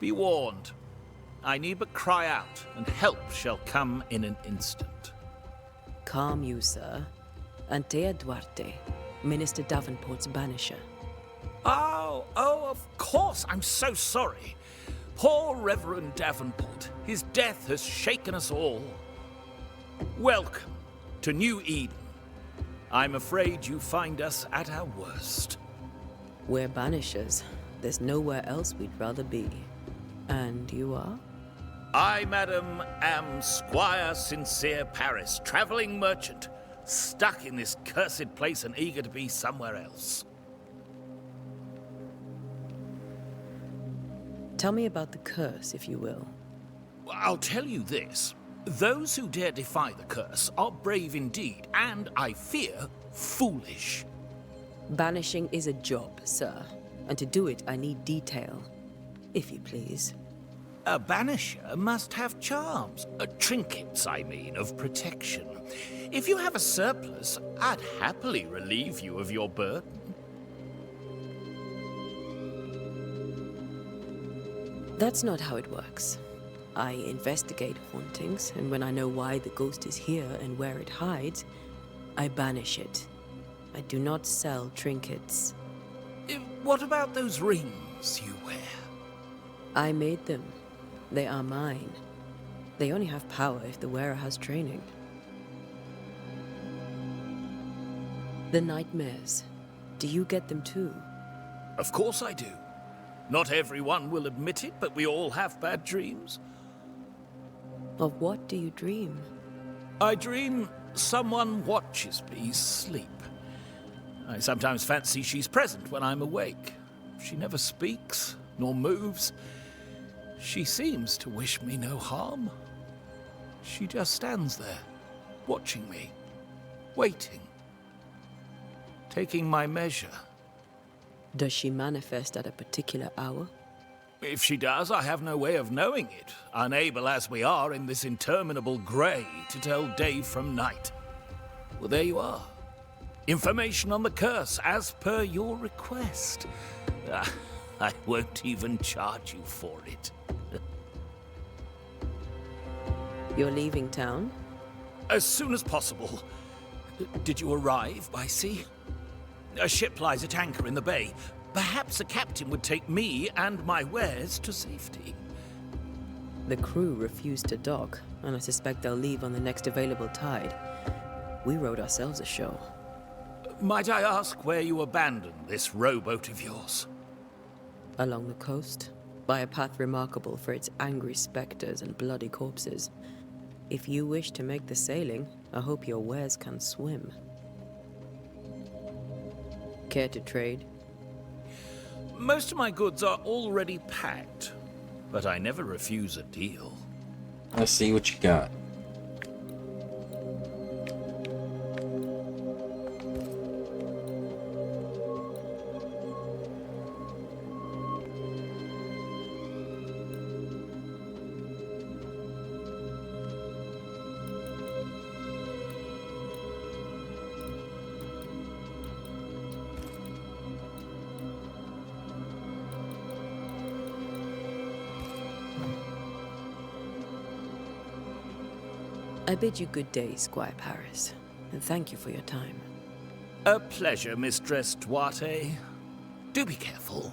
Be warned. I need but cry out, and help shall come in an instant. Calm you, sir. Antea Duarte, Minister Davenport's banisher. Oh, of course. I'm so sorry. Poor Reverend Davenport. His death has shaken us all. Welcome to New Eden. I'm afraid you find us at our worst. We're banishers. There's nowhere else we'd rather be. And you are? I, madam, am Squire Sincere Paris, travelling merchant, stuck in this cursed place and eager to be somewhere else. Tell me about the curse, if you will. I'll tell you this. Those who dare defy the curse are brave indeed, and, I fear, foolish. Banishing is a job, sir. And to do it, I need detail. If you please. A banisher must have charms. Trinkets, I mean, of protection. If you have a surplus, I'd happily relieve you of your burden. That's not how it works. I investigate hauntings, and when I know why the ghost is here and where it hides, I banish it. I do not sell trinkets. What about those rings you wear? I made them. They are mine. They only have power if the wearer has training. The nightmares. Do you get them too? Of course I do. Not everyone will admit it, but we all have bad dreams. Of what do you dream? I dream someone watches me sleep. I sometimes fancy she's present when I'm awake. She never speaks, nor moves. She seems to wish me no harm. She just stands there, watching me, waiting, taking my measure. Does she manifest at a particular hour? If she does, I have no way of knowing it, unable as we are in this interminable grey to tell day from night. Well, there you are. Information on the curse, as per your request. I won't even charge you for it. You're leaving town? As soon as possible. Did you arrive by sea? A ship lies at anchor in the bay. Perhaps a captain would take me and my wares to safety. The crew refused to dock, and I suspect they'll leave on the next available tide. We rode ourselves ashore. Might I ask where you abandoned this rowboat of yours? Along the coast, by a path remarkable for its angry specters and bloody corpses. If you wish to make the sailing, I hope your wares can swim. Care to trade? Most of my goods are already packed, but I never refuse a deal. Let's see what you got. I bid you good day, Squire Paris, and thank you for your time. A pleasure, Mistress Duarte. Do be careful.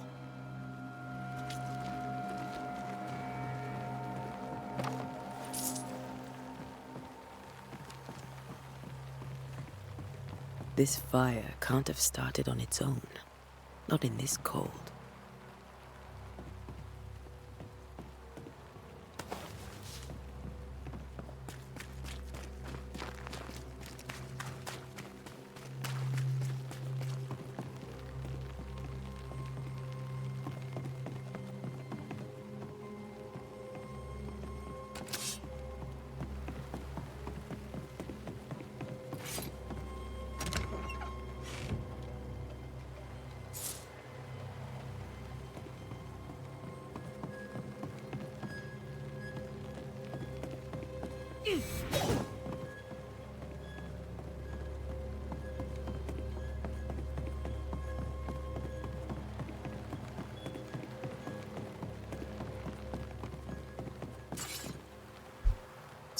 This fire can't have started on its own. Not in this cold.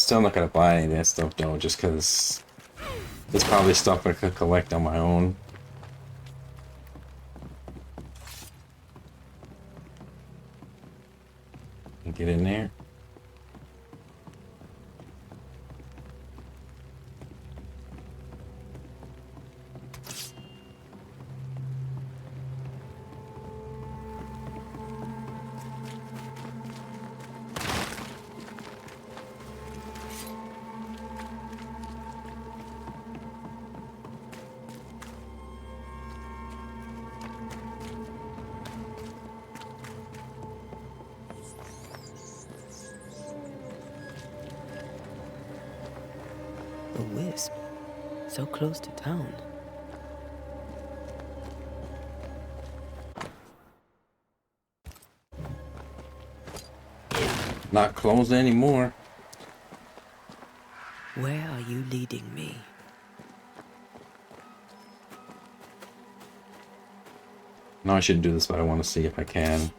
Still not gonna buy any of that stuff though, just because it's probably stuff I could collect on my own. And get in there. A wisp. So close to town. Not closed anymore. Where are you leading me? No, I shouldn't do this, but I want to see if I can.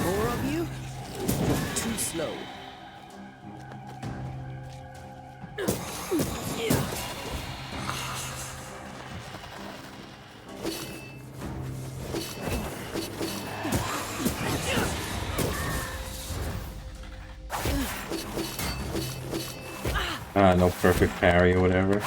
More of you? You're too slow. No perfect parry or whatever.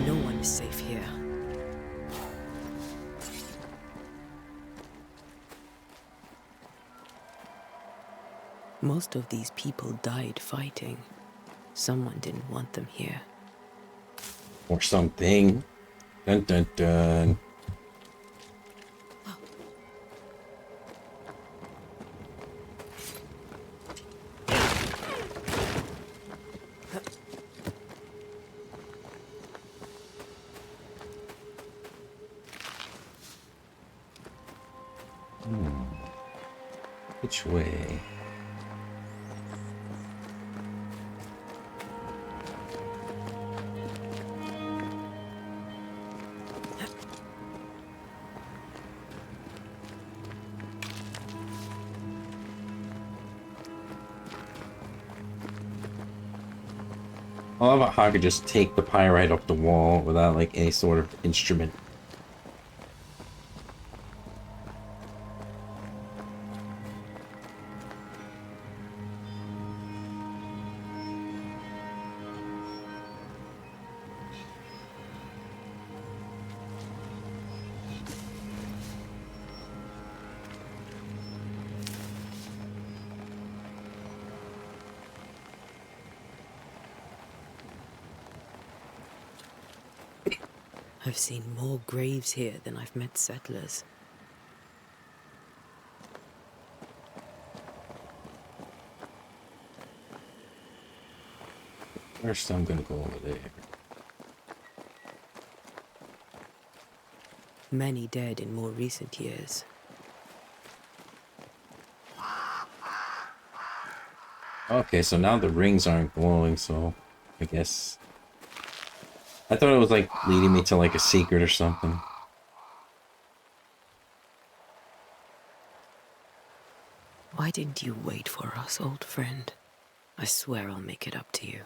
No one is safe here. Most of these people died fighting. Someone didn't want them here. Or something. Dun dun dun. Which way? I love how I could just take the pyrite up the wall without like any sort of instrument. I've seen more graves here than I've met settlers. First, I'm gonna go over there. Many dead in more recent years. Okay, so now the rings aren't glowing, so I guess... I thought it was like leading me to like a secret or something. Why didn't you wait for us, old friend? I swear I'll make it up to you.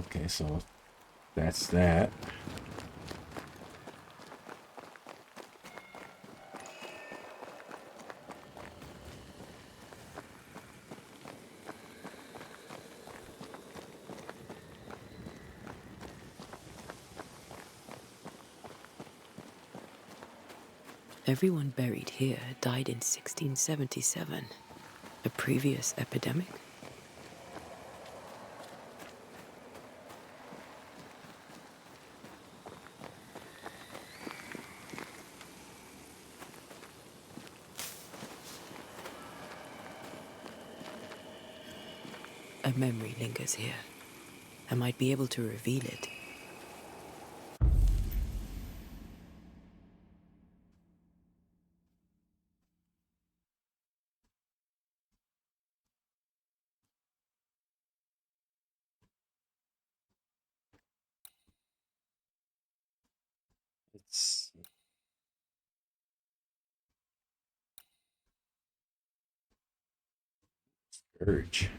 Okay, so that's that. Everyone buried here died in 1677. A previous epidemic? A memory lingers here. I might be able to reveal it. It's urge.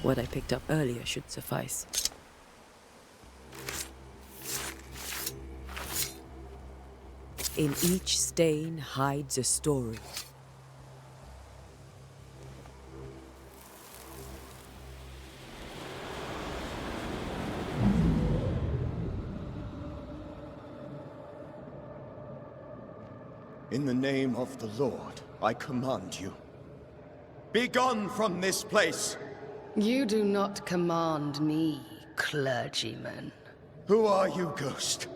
What I picked up earlier should suffice. In each stain hides a story. In the name of the Lord, I command you. Be gone from this place! You do not command me, clergyman. Who are you, ghost?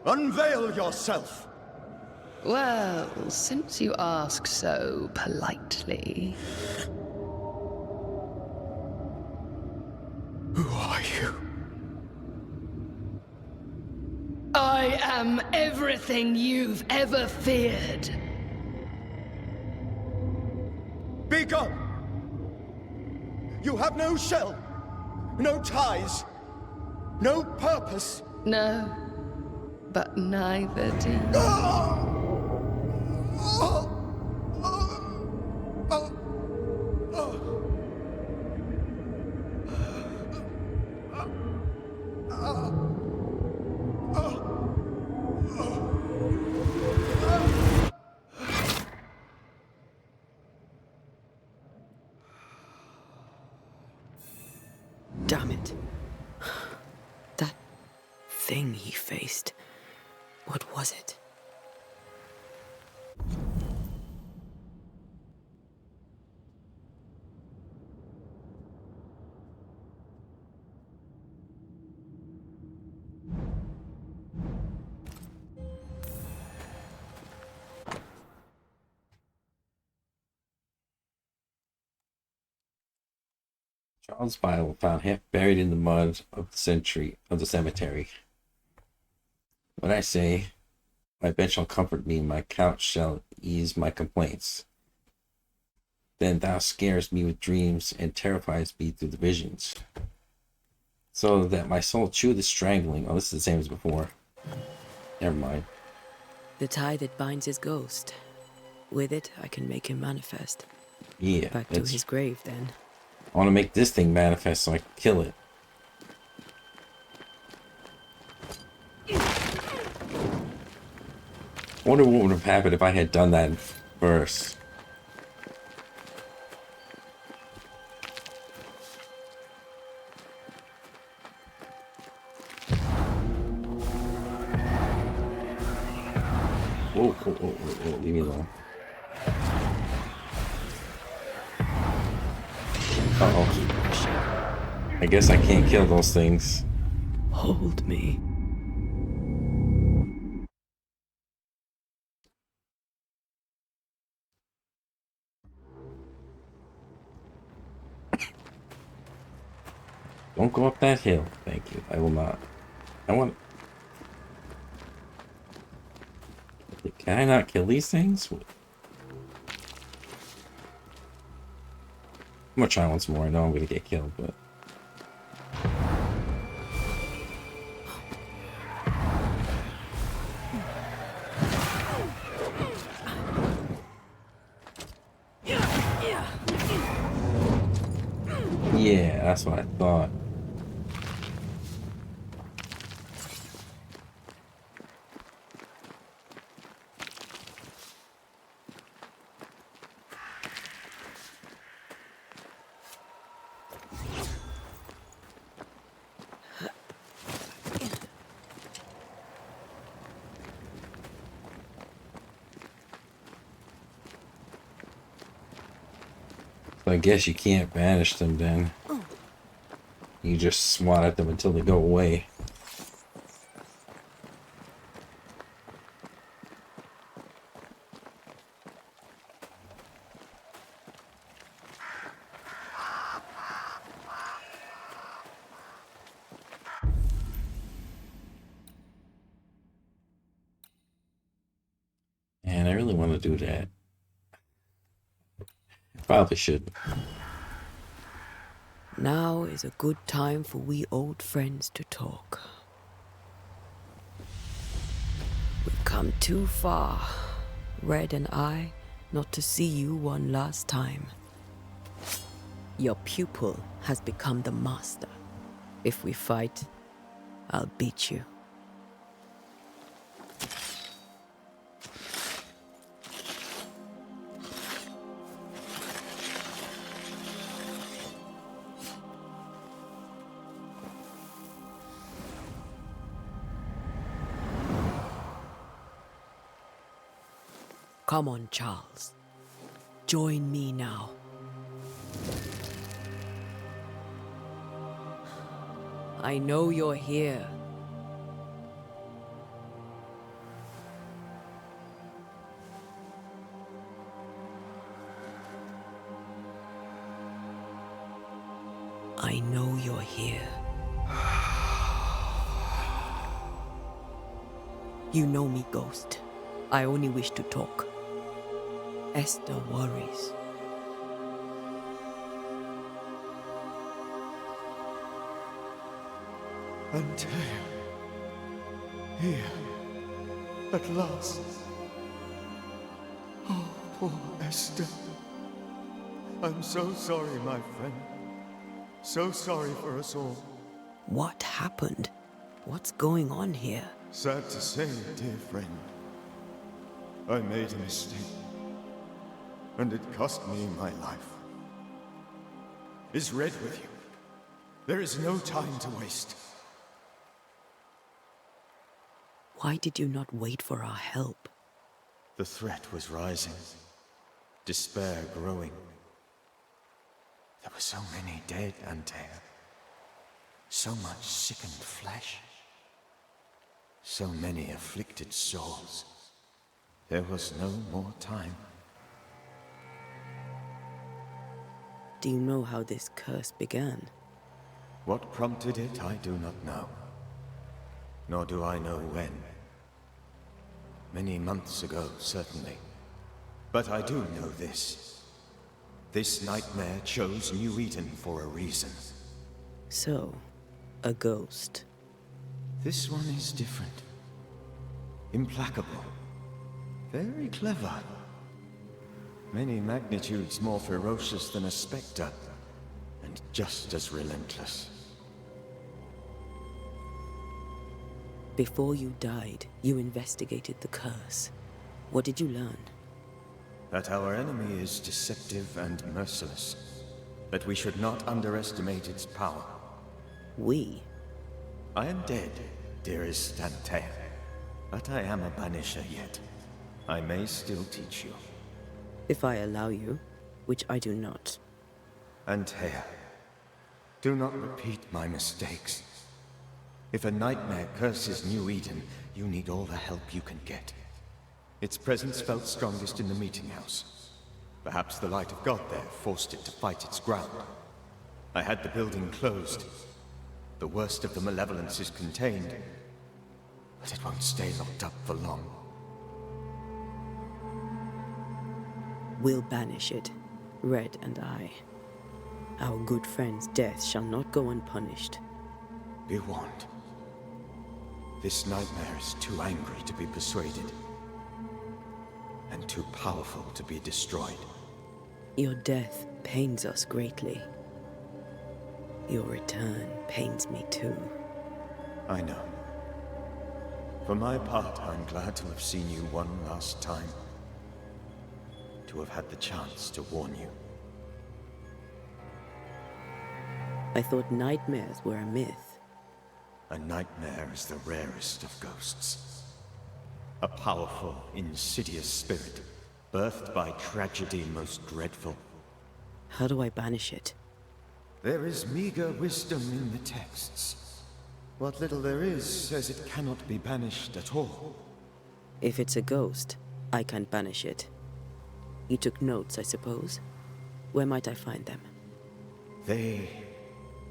Unveil yourself! Well, since you ask so politely... Who are you? I am everything you've ever feared. Be gone! You have no shell, no ties, no purpose. No, but neither do you. Damn it. That thing he faced. What was it? Charles' Bible found half buried in the mud of the cemetery. When I say, my bed shall comfort me, my couch shall ease my complaints, then thou scarest me with dreams and terrifies me through the visions, so that my soul cheweth strangling. Oh, this is the same as before. Never mind. The tie that binds his ghost. With it, I can make him manifest. Yeah. Back to his grave, then. I want to make this thing manifest so I can kill it. I wonder what would have happened if I had done that first. Whoa, whoa, whoa, whoa, whoa, leave me alone. Uh-oh. I guess I can't kill those things. Hold me. Don't go up that hill. Thank you. I will not. I want... Can I not kill these things? I'm gonna try once more. I know I'm gonna get killed, but... Yeah, that's what I thought. I guess you can't banish them then. You just swat at them until they go away. And I really want to do that. Probably should. Now is a good time for we old friends to talk. We've come too far, Red and I, not to see you one last time. Your pupil has become the master. If we fight, I'll beat you. Come on, Charles. Join me now. I know you're here. I know you're here. You know me, Ghost. I only wish to talk. Esther worries. Antea, here, at last. Oh, poor Esther. I'm so sorry, my friend. So sorry for us all. What happened? What's going on here? Sad to say, dear friend, I made a mistake, and it cost me my life. Is Red with you? There is no time to waste. Why did you not wait for our help? The threat was rising, despair growing. There were so many dead, Antea. So much sickened flesh. So many afflicted souls. There was no more time. Do you know how this curse began? What prompted it, I do not know. Nor do I know when. Many months ago, certainly. But I do know this. This nightmare chose New Eden for a reason. So, a ghost. This one is different. Implacable. Very clever. Many magnitudes more ferocious than a spectre, and just as relentless. Before you died, you investigated the curse. What did you learn? That our enemy is deceptive and merciless. That we should not underestimate its power. We? I am dead, dearest Antea. But I am a Banisher yet. I may still teach you. If I allow you, which I do not. Antea, do not repeat my mistakes. If a nightmare curses New Eden, you need all the help you can get. Its presence felt strongest in the meeting house. Perhaps the light of God there forced it to fight its ground. I had the building closed. The worst of the malevolence is contained, but it won't stay locked up for long. We'll banish it, Red and I. Our good friend's death shall not go unpunished. Be warned. This nightmare is too angry to be persuaded, and too powerful to be destroyed. Your death pains us greatly. Your return pains me too. I know. For my part, I'm glad to have seen you one last time. To have had the chance to warn you. I thought nightmares were a myth. A nightmare is the rarest of ghosts. A powerful, insidious spirit, birthed by tragedy most dreadful. How do I banish it? There is meager wisdom in the texts. What little there is says it cannot be banished at all. If it's a ghost, I can't banish it. You took notes, I suppose? Where might I find them? They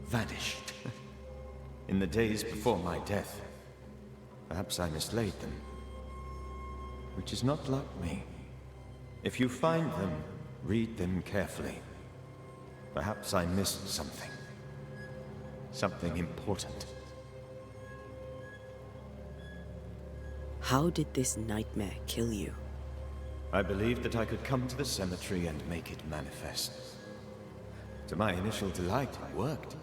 vanished. In the days before my death. Perhaps I mislaid them. Which is not like me. If you find them, read them carefully. Perhaps I missed something. Something important. How did this nightmare kill you? I believed that I could come to the cemetery and make it manifest. To my initial delight, it worked.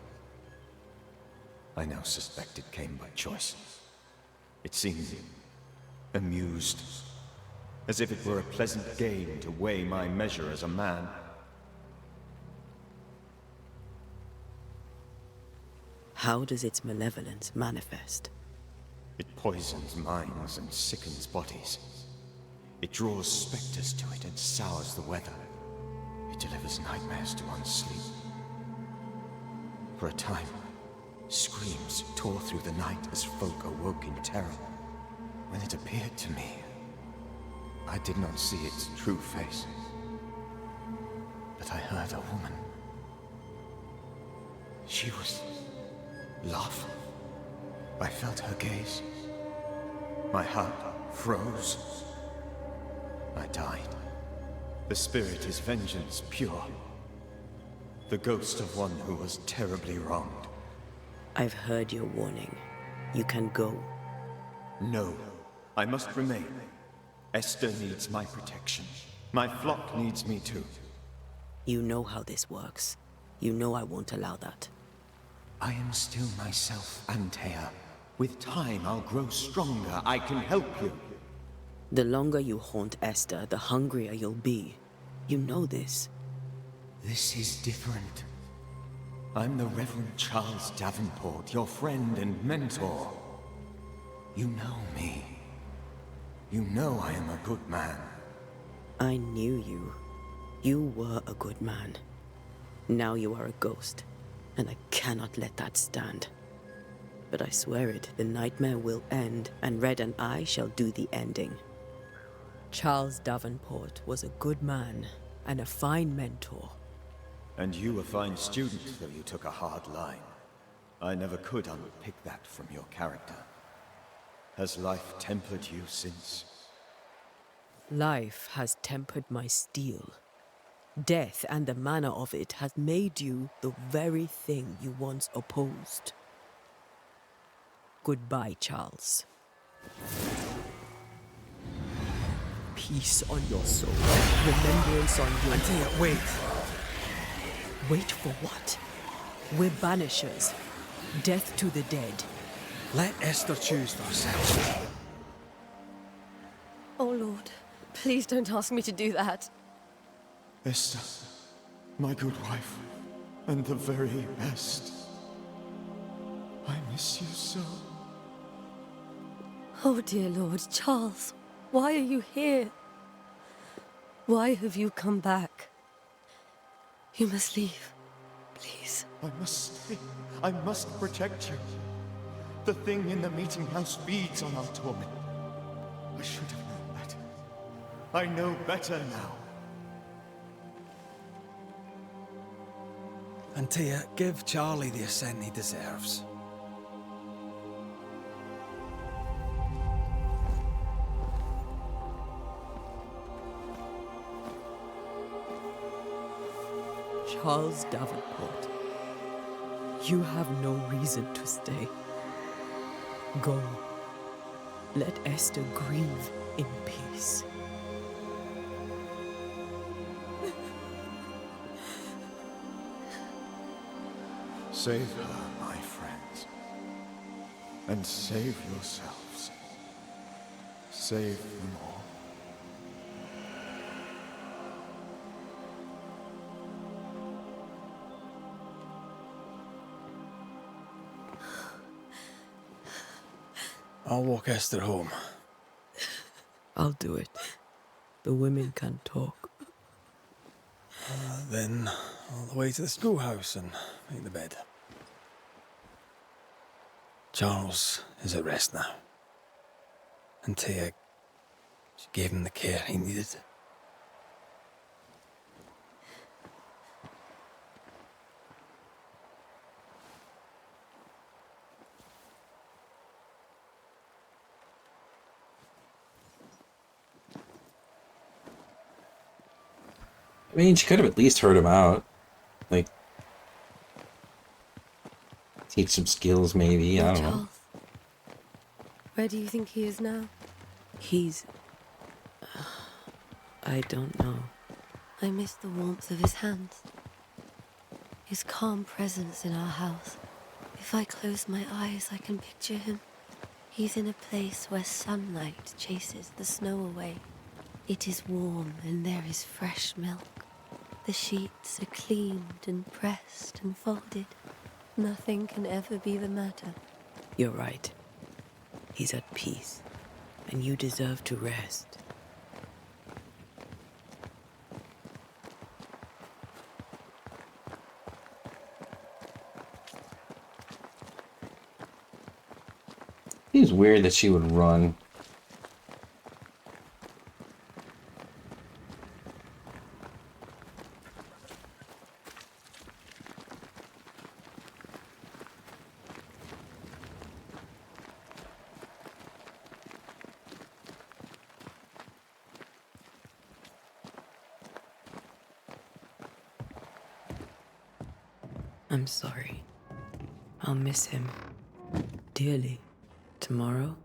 I now suspect it came by choice. It seemed amused, as if it were a pleasant game to weigh my measure as a man. How does its malevolence manifest? It poisons minds and sickens bodies. It draws specters to it and sours the weather. It delivers nightmares to one's sleep. For a time, screams tore through the night as folk awoke in terror. When it appeared to me, I did not see its true face. But I heard a woman. She was laughing. I felt her gaze. My heart froze. I died. The spirit is vengeance pure. The ghost of one who was terribly wronged. I've heard your warning. You can go. No, I must remain. Esther needs my protection. My flock needs me too. You know how this works. You know I won't allow that. I am still myself, Antea. With time, I'll grow stronger. I can help you. The longer you haunt Esther, the hungrier you'll be. You know this. This is different. I'm the Reverend Charles Davenport, your friend and mentor. You know me. You know I am a good man. I knew you. You were a good man. Now you are a ghost, and I cannot let that stand. But I swear it, the nightmare will end, and Red and I shall do the ending. Charles Davenport was a good man, and a fine mentor. And you a fine student, though you took a hard line. I never could unpick that from your character. Has life tempered you since? Life has tempered my steel. Death and the manner of it has made you the very thing you once opposed. Goodbye, Charles. Peace on your soul. Remembrance on your... Antea, wait. Wait for what? We're banishers. Death to the dead. Let Esther choose for herself. Oh, Lord, please don't ask me to do that. Esther, my good wife, and the very best. I miss you so. Oh, dear Lord, Charles, why are you here? Why have you come back? You must leave, please. I must stay. I must protect you. The thing in the meeting house feeds on our torment. I should have known better. I know better now. Antea, give Charlie the ascent he deserves. Charles Davenport, you have no reason to stay. Go. Let Esther grieve in peace. Save her, my friends. And save yourselves. Save them all. I'll walk Esther home. I'll do it. The women can't talk. Then all the way to the schoolhouse and make the bed. Charles is at rest now. And Tia, she gave him the care he needed. I mean, she could have at least heard him out. Like, teach some skills, maybe. I don't know. Charles, where do you think he is now? He's... I don't know. I miss the warmth of his hands. His calm presence in our house. If I close my eyes, I can picture him. He's in a place where sunlight chases the snow away. It is warm and there is fresh milk. The sheets are cleaned and pressed and folded. Nothing can ever be the matter. You're right. He's at peace, and you deserve to rest. Seems weird that she would run. I'm sorry. I'll miss him dearly. Tomorrow,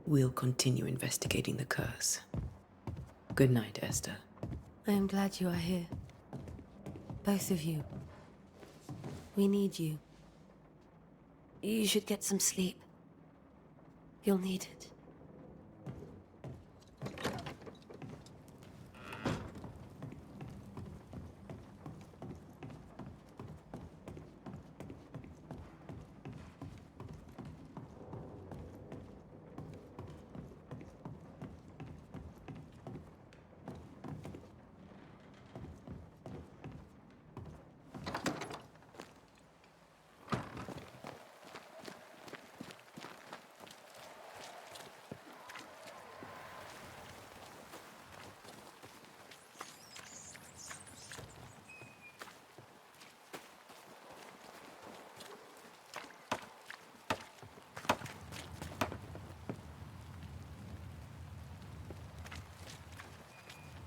we'll continue investigating the curse. Good night, Esther. I am glad you are here. Both of you. We need you. You should get some sleep. You'll need it.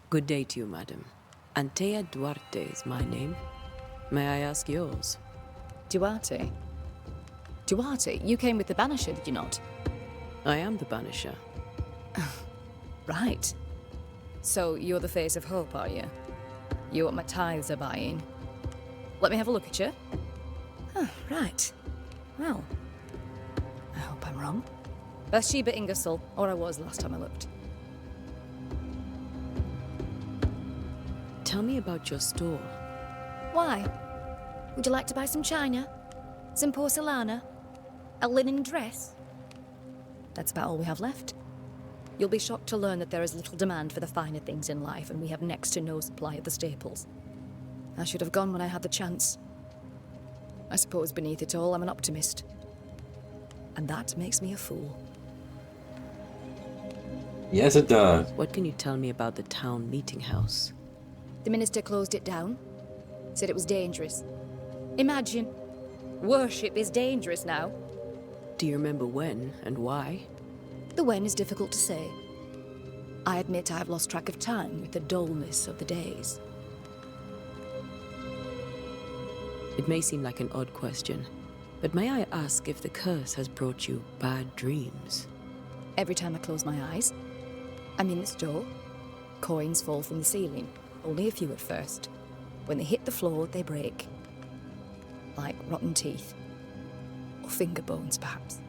Good day to you, madam. Antea Duarte is my name. May I ask yours? Duarte? Duarte, you came with the Banisher, did you not? I am the Banisher. Right. So you're the face of hope, are you? You're what my tithes are buying. Let me have a look at you. Oh, right. Well, I hope I'm wrong. Bathsheba Ingersoll, or I was last time I looked. Tell me about your store. Why? Would you like to buy some china? Some porcelana? A linen dress? That's about all we have left. You'll be shocked to learn that there is little demand for the finer things in life, and we have next to no supply of the staples. I should have gone when I had the chance. I suppose beneath it all, I'm an optimist. And that makes me a fool. Yes, it does. What can you tell me about the town meeting house? The minister closed it down. Said it was dangerous. Imagine. Worship is dangerous now. Do you remember when and why? The when is difficult to say. I admit I've lost track of time with the dullness of the days. It may seem like an odd question, but may I ask if the curse has brought you bad dreams? Every time I close my eyes, I'm in this door. Coins fall from the ceiling. Only a few at first. When they hit the floor, they break. like rotten teeth. Or finger bones, perhaps.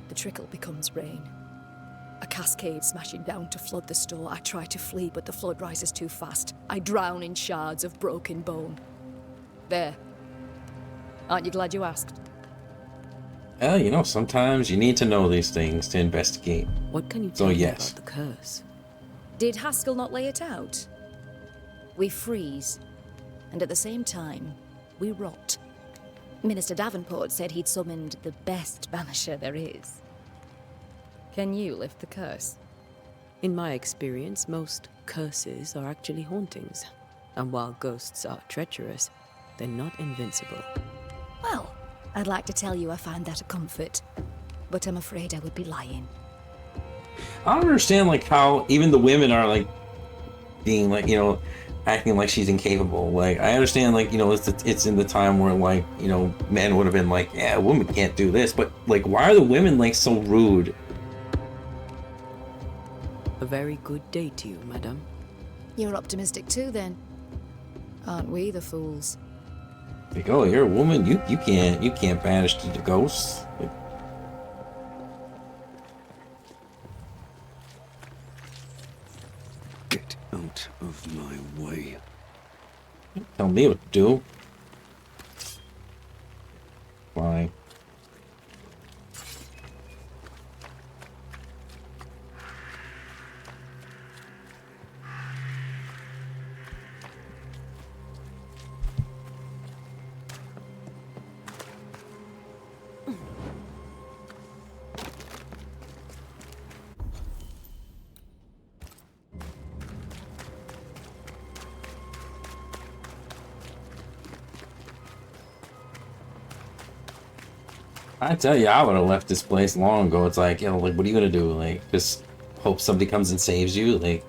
The trickle becomes rain. A cascade smashing down to flood the store. I try to flee, but the flood rises too fast. I drown in shards of broken bone. There. Aren't you glad you asked? Well, you know, sometimes you need to know these things to investigate. What can you tell me yes. about the curse? Did Haskell not lay it out? We freeze, and at the same time, we rot. Minister Davenport said he'd summoned the best banisher there is. Can you lift the curse? In my experience, most curses are actually hauntings. And while ghosts are treacherous, they're not invincible. Well, I'd like to tell you I find that a comfort, but I'm afraid I would be lying. I don't understand, like, how even the women are, like, being, like, you know, acting like she's incapable. Like, I understand, like, you know, it's in the time where, like, you know, men would have been like, yeah, a woman can't do this. But, like, why are the women, like, so rude? A very good day to you, madame. You're optimistic too, then. Aren't we the fools? Like, oh, you're a woman, you can't banish the ghosts. Like, Get out of my way. tell me what to do. Fine. I tell you, I would have left this place long ago. It's like, you know, like, what are you gonna do? Like, just hope somebody comes and saves you? Like,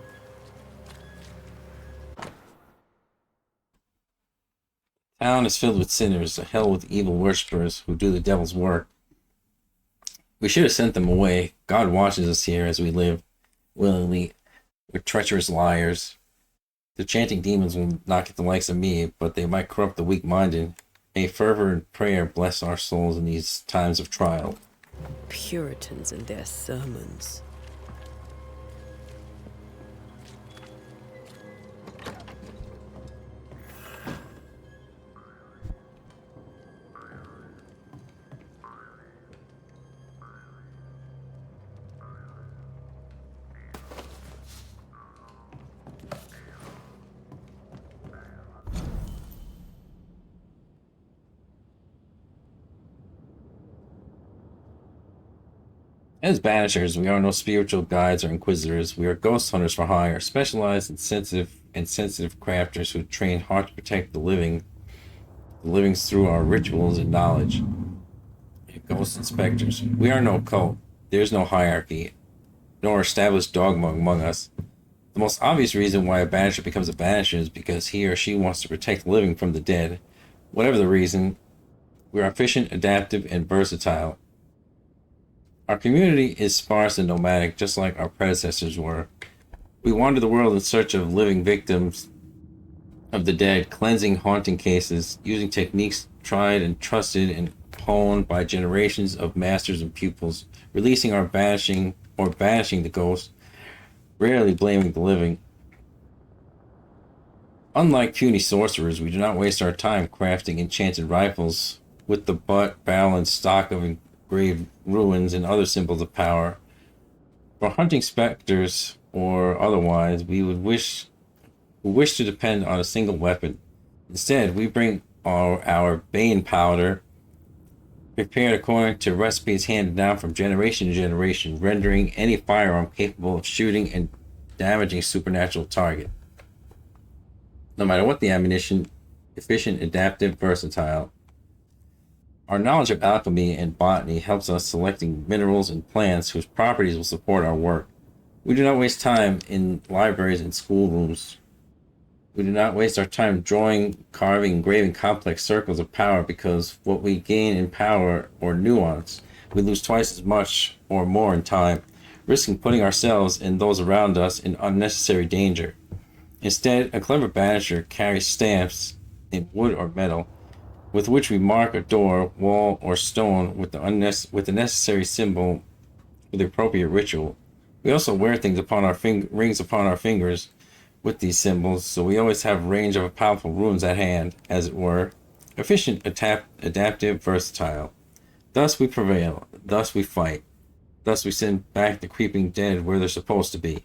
town is filled with sinners, a hell with evil worshippers who do the devil's work. We should have sent them away. God watches us here as we live willingly. We're treacherous liars. The chanting demons will not get the likes of me, but they might corrupt the weak-minded. May fervor and prayer bless our souls in these times of trial. Puritans and their sermons. As Banishers, we are no spiritual guides or inquisitors. We are ghost hunters for hire, specialized and sensitive crafters who train hard to protect the livings through our rituals and knowledge. Ghost inspectors. We are no cult. There is no hierarchy, nor established dogma among us. The most obvious reason why a Banisher becomes a Banisher is because he or she wants to protect the living from the dead. Whatever the reason, we are efficient, adaptive, and versatile. Our community is sparse and nomadic, just like our predecessors were. We wander the world in search of living victims of the dead, cleansing haunting cases, using techniques tried and trusted and honed by generations of masters and pupils, releasing or banishing the ghost, rarely blaming the living. Unlike puny sorcerers, we do not waste our time crafting enchanted rifles with the butt, barrel, and stock of engraved ruins and other symbols of power. For hunting specters or otherwise, we wish to depend on a single weapon. Instead, we bring our Bane powder, prepared according to recipes handed down from generation to generation, rendering any firearm capable of shooting and damaging a supernatural target. No matter what the ammunition, efficient, adaptive, versatile. Our knowledge of alchemy and botany helps us selecting minerals and plants whose properties will support our work. We do not waste time in libraries and schoolrooms. We do not waste our time drawing, carving, engraving complex circles of power, because what we gain in power or nuance, we lose twice as much or more in time, risking putting ourselves and those around us in unnecessary danger. Instead, a clever banisher carries stamps in wood or metal, with which we mark a door, wall, or stone with the necessary symbol for the appropriate ritual. We also wear things upon our rings upon our fingers with these symbols, so we always have range of powerful runes at hand, as it were. Efficient, adaptive, versatile. Thus we prevail. Thus we fight. Thus we send back the creeping dead where they're supposed to be.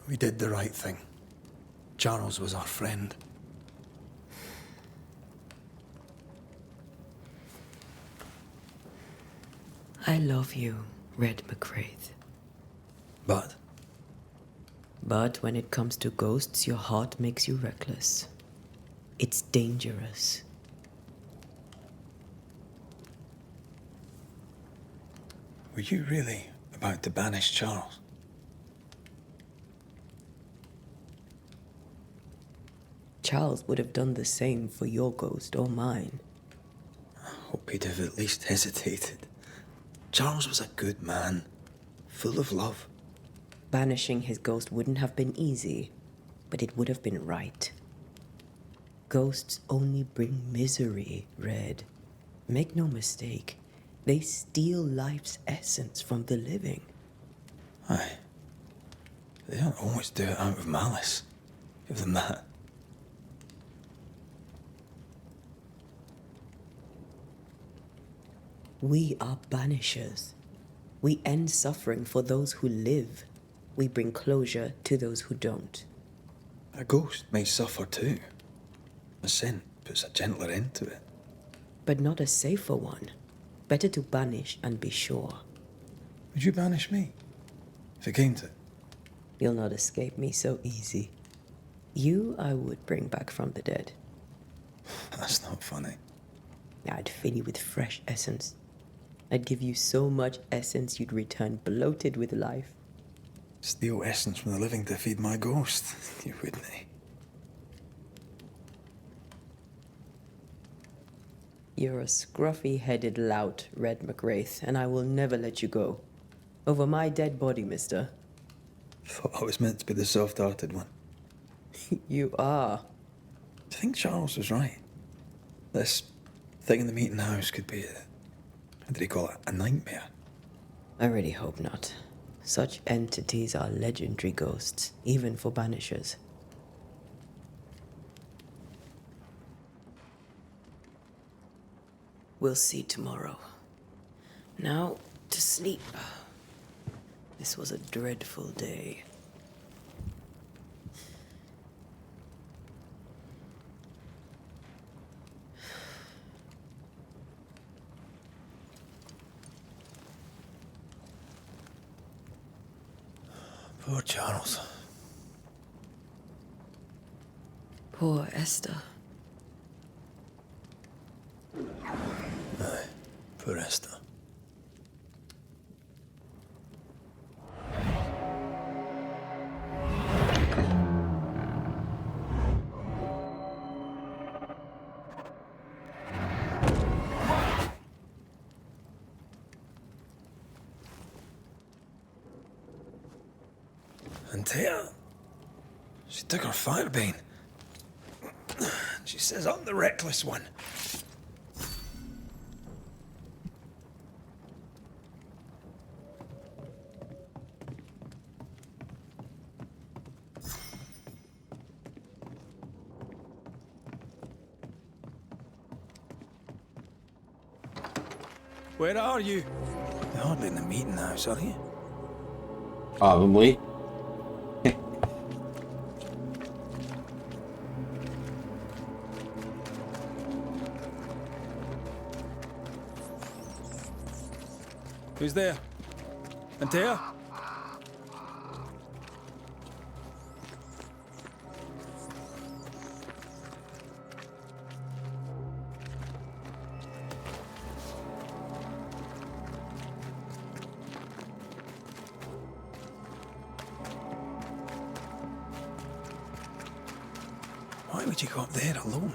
We did the right thing. Charles was our friend. I love you, Red McWraith. But when it comes to ghosts, your heart makes you reckless. It's dangerous. were you really about to banish Charles? Charles would have done the same for your ghost or mine. I hope he'd have at least hesitated. Charles was a good man, full of love. Banishing his ghost wouldn't have been easy, but it would have been right. Ghosts only bring misery, Red. Make no mistake, they steal life's essence from the living. Aye. They don't always do it out of malice. Give them that. We are banishers. We end suffering for those who live. We bring closure to those who don't. A ghost may suffer too. A sin puts a gentler end to it. But not a safer one. Better to banish and be sure. Would you banish me? If it came to it? You'll not escape me so easy. You I would bring back from the dead. That's not funny. I'd fill you with fresh essence. I'd give you so much essence you'd return bloated with life. Steal essence from the living to feed my ghost. You wouldn't, eh? You're a scruffy-headed lout, Red McWraith, and I will never let you go. Over my dead body, mister. Thought I was meant to be the soft-hearted one. You are. Do you think Charles was right? This thing in the meeting house could be how did he call it? A nightmare? I really hope not. Such entities are legendary ghosts, even for banishers. We'll see tomorrow. Now, to sleep. This was a dreadful day. Poor Charles. Poor Esther. Aye, poor Esther. And Tia, she took her firebane. She says I'm the reckless one. Where are you? You're hardly in the meeting house, are you? Probably. Who's there? Antea? Why would you go up there alone?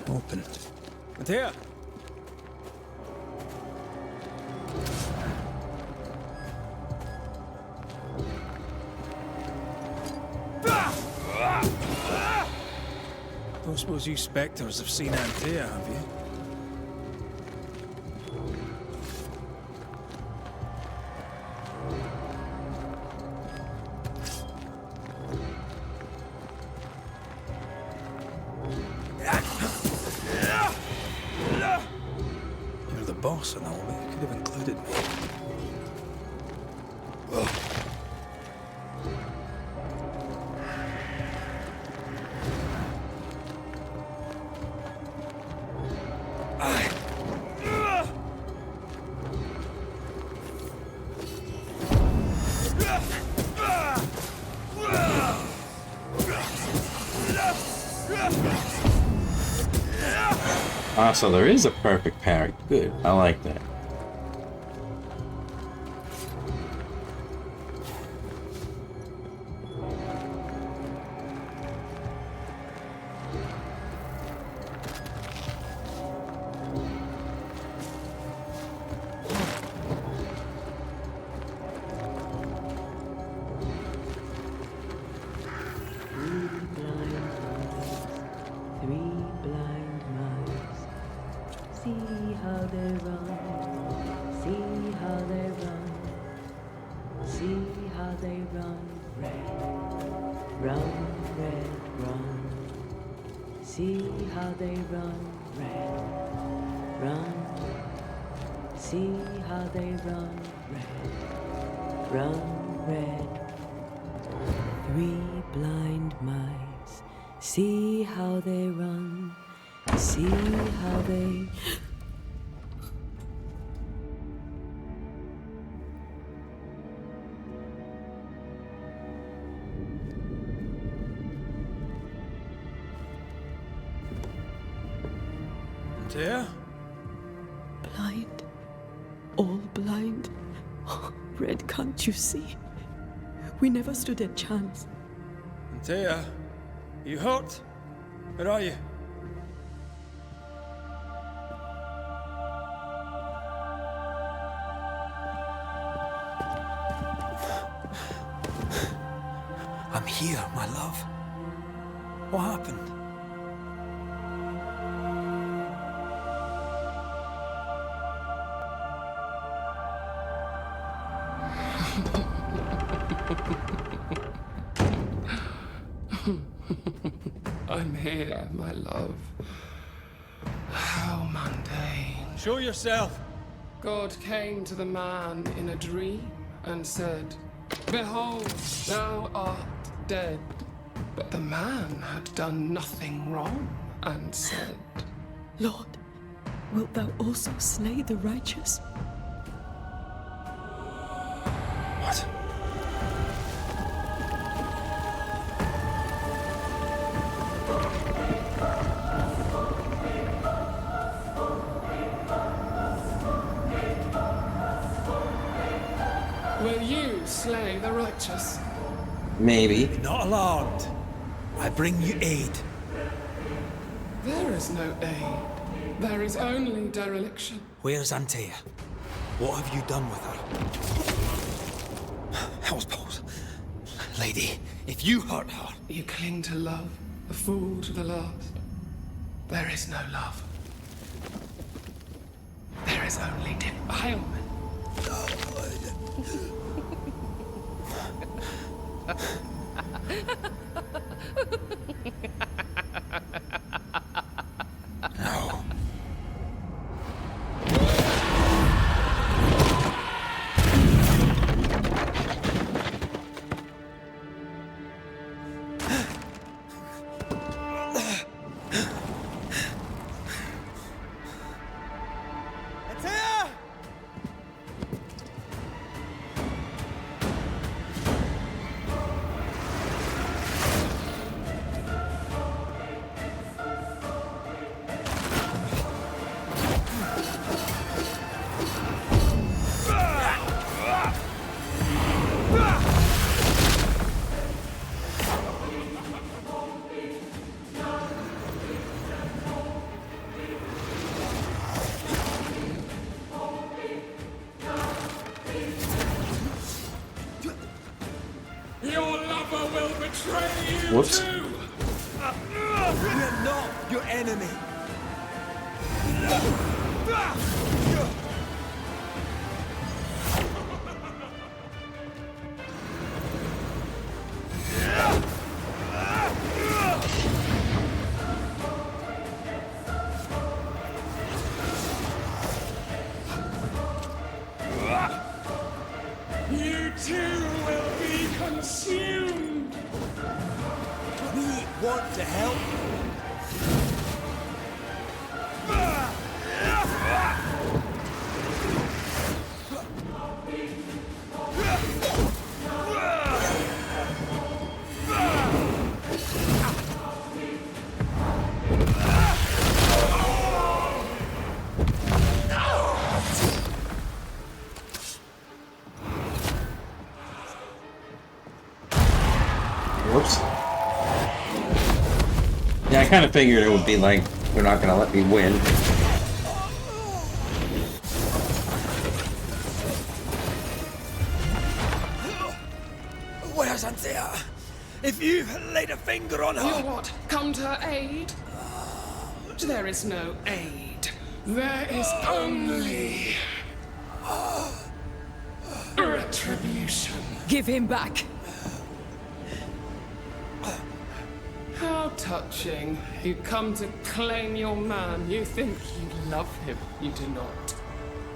Open. Matea! Don't suppose you spectres have seen Antea, have you? You're the boss and all, but you could have included me. Ah, so there is a perfect parry. Good. I like that. See how they run, see how they... Antea? Blind. All blind. Oh, Red, can't you see? We never stood a chance. Antea? You hurt? Where are you? I'm here, my love. What happened? I'm here, my love. How mundane. Show yourself! God came to the man in a dream and said, "Behold, thou art dead." But the man had done nothing wrong and said, Lord, wilt thou also slay the righteous? What? "Will you slay the righteous?" Maybe. Be not alarmed. I bring you aid. There is no aid. There is only dereliction. Where's Antea? What have you done with her? Hellsballs. Lady, if you hurt her... You cling to love, a fool to the last. There is no love. There is only defilement. No. Whoops. We're not your enemy. You too will be consumed. We want to help. Whoops. Yeah, I kind of figured it would be like, they're not going to let me win. Where's Anthea? If you laid a finger on her... You what? Come to her aid? There is no aid. There is only... retribution. Give him back. How touching. You come to claim your man. You think you love him. You do not.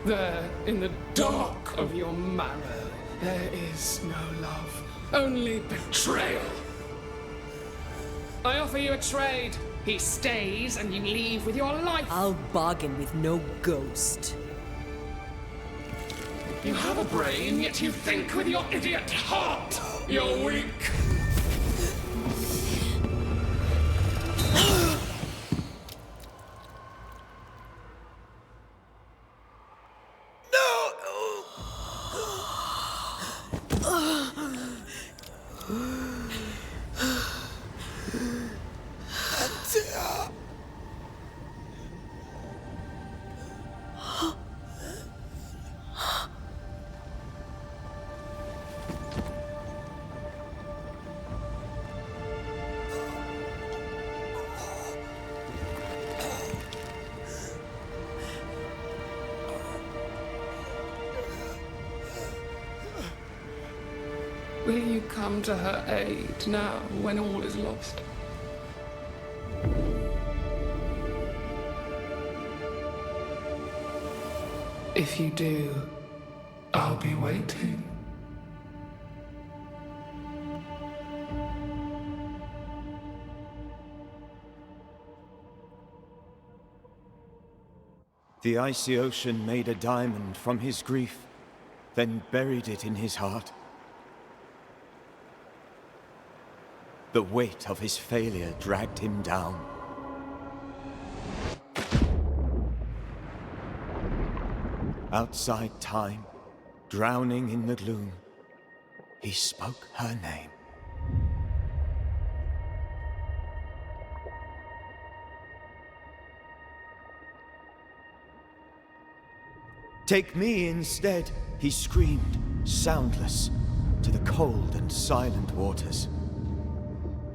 There, in the dark of your marrow, there is no love. Only betrayal. I offer you a trade. He stays and you leave with your life. I'll bargain with no ghost. You have a brain, yet you think with your idiot heart. You're weak. Will you come to her aid now, when all is lost? If you do, I'll be waiting. The icy ocean made a diamond from his grief, then buried it in his heart. The weight of his failure dragged him down. Outside time, drowning in the gloom, he spoke her name. Take me instead, he screamed, soundless, to the cold and silent waters.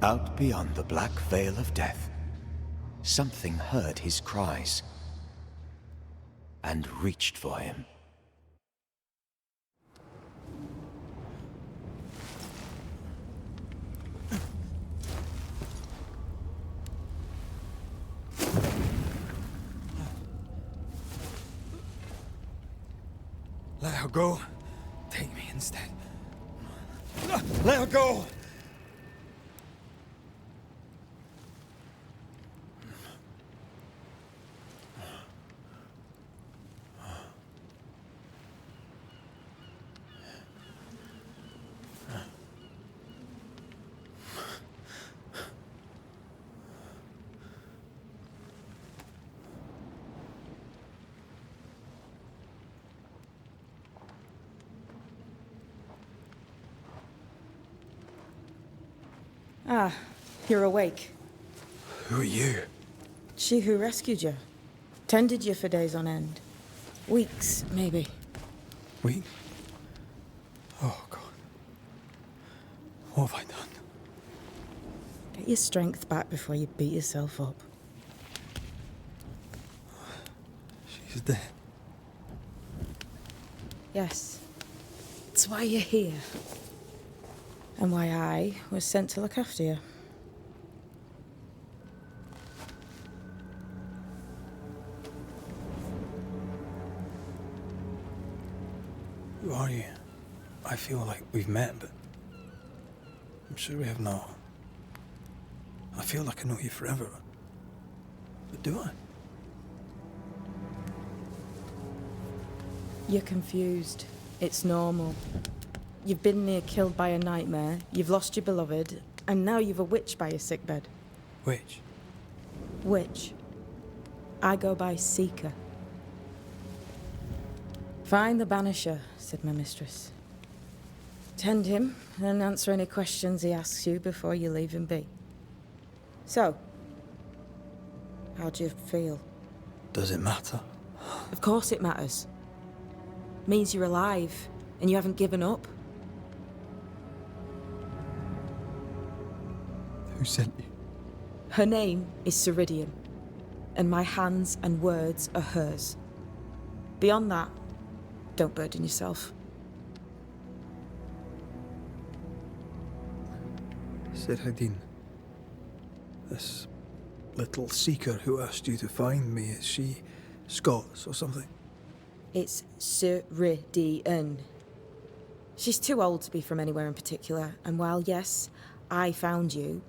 Out beyond the black veil of death, something heard his cries and reached for him. Let her go. Take me instead. Let her go! Ah, you're awake. Who are you? She who rescued you. Tended you for days on end. Weeks, maybe. Oh, God. What have I done? Get your strength back before you beat yourself up. She's dead. Yes. It's why you're here. And why I was sent to look after you. Who are you? I feel like we've met, but I'm sure we have not. I feel like I know you forever. But do I? You're confused. It's normal. You've been near killed by a nightmare, you've lost your beloved, and now you've a witch by your sickbed. Witch? Witch. I go by Seeker. Find the Banisher, said my mistress. Tend him, and answer any questions he asks you before you leave him be. So, how do you feel? Does it matter? Of course it matters. Means you're alive, and you haven't given up. Who sent you? Her name is Ceridian, and my hands and words are hers. Beyond that, don't burden yourself. Ceridian. This little seeker who asked you to find me, is she Scots or something? It's Ceridian. She's too old to be from anywhere in particular, and while, yes, I found you,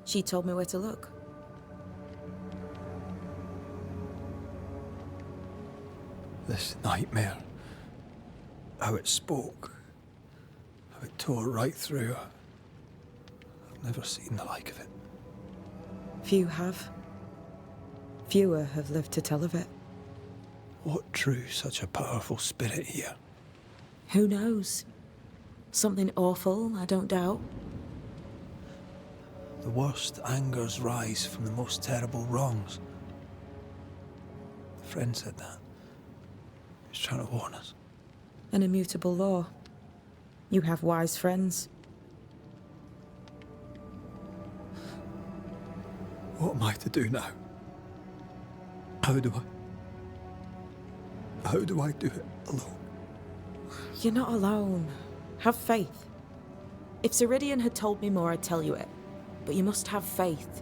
she told me where to look. This nightmare. How it spoke. How it tore right through her. I've never seen the like of it. Few have. Fewer have lived to tell of it. What drew such a powerful spirit here? Who knows? Something awful, I don't doubt. The worst angers rise from the most terrible wrongs. The friend said that. He was trying to warn us. An immutable law. You have wise friends. What am I to do now? How do I do it alone? You're not alone. Have faith. If Ceridian had told me more, I'd tell you it. But you must have faith.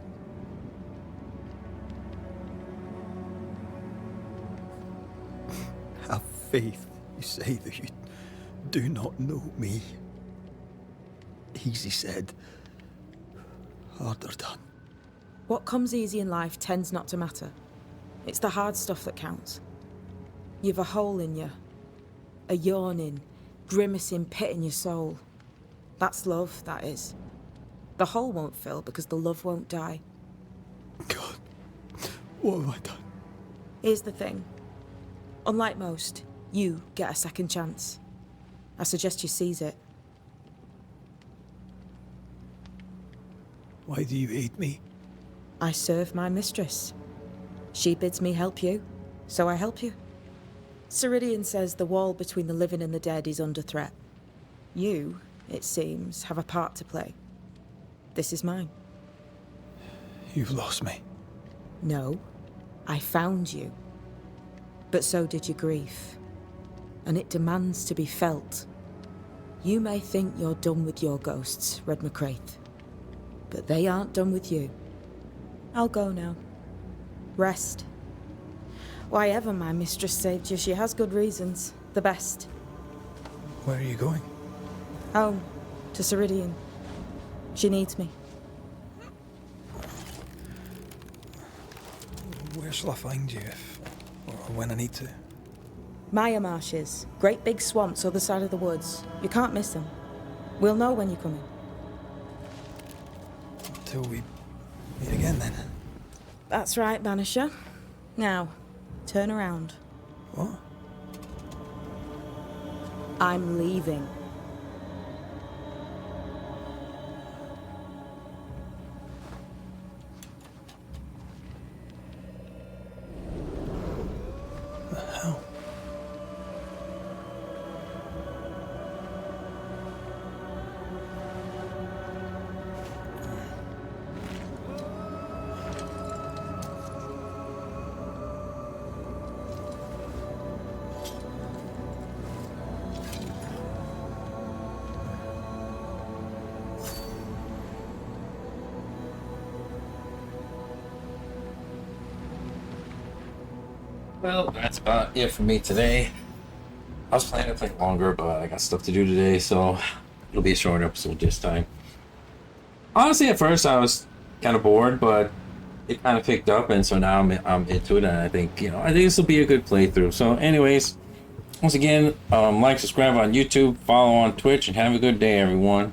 Have faith, you say, that you do not know me. Easy said, harder done. What comes easy in life tends not to matter. It's the hard stuff that counts. You've a hole in you. A yawning, grimacing pit in your soul. That's love, that is. The hole won't fill because the love won't die. God, what have I done? Here's the thing. Unlike most, you get a second chance. I suggest you seize it. Why do you hate me? I serve my mistress. She bids me help you, so I help you. Ceridian says the wall between the living and the dead is under threat. You, it seems, have a part to play. This is mine. You've lost me. No, I found you. But so did your grief. And it demands to be felt. You may think you're done with your ghosts, Red McCraith. But they aren't done with you. I'll go now. Rest. Why ever my mistress saved you, she has good reasons. The best. Where are you going? Home. To Ceridian. She needs me. Where shall I find you if, or when I need to? Maya Marshes. Great big swamps other side of the woods. You can't miss them. We'll know when you're coming. Until we meet again, then. That's right, Banisher. Now, turn around. What? I'm leaving. The hell? Well, that's about it for me today. I was planning to play longer, but I got stuff to do today, so it'll be a short episode this time. Honestly, at first I was kind of bored, but it kind of picked up, and so now I'm into it, and I think this will be a good playthrough. So, anyways, once again, like, subscribe on YouTube, follow on Twitch, and have a good day, everyone.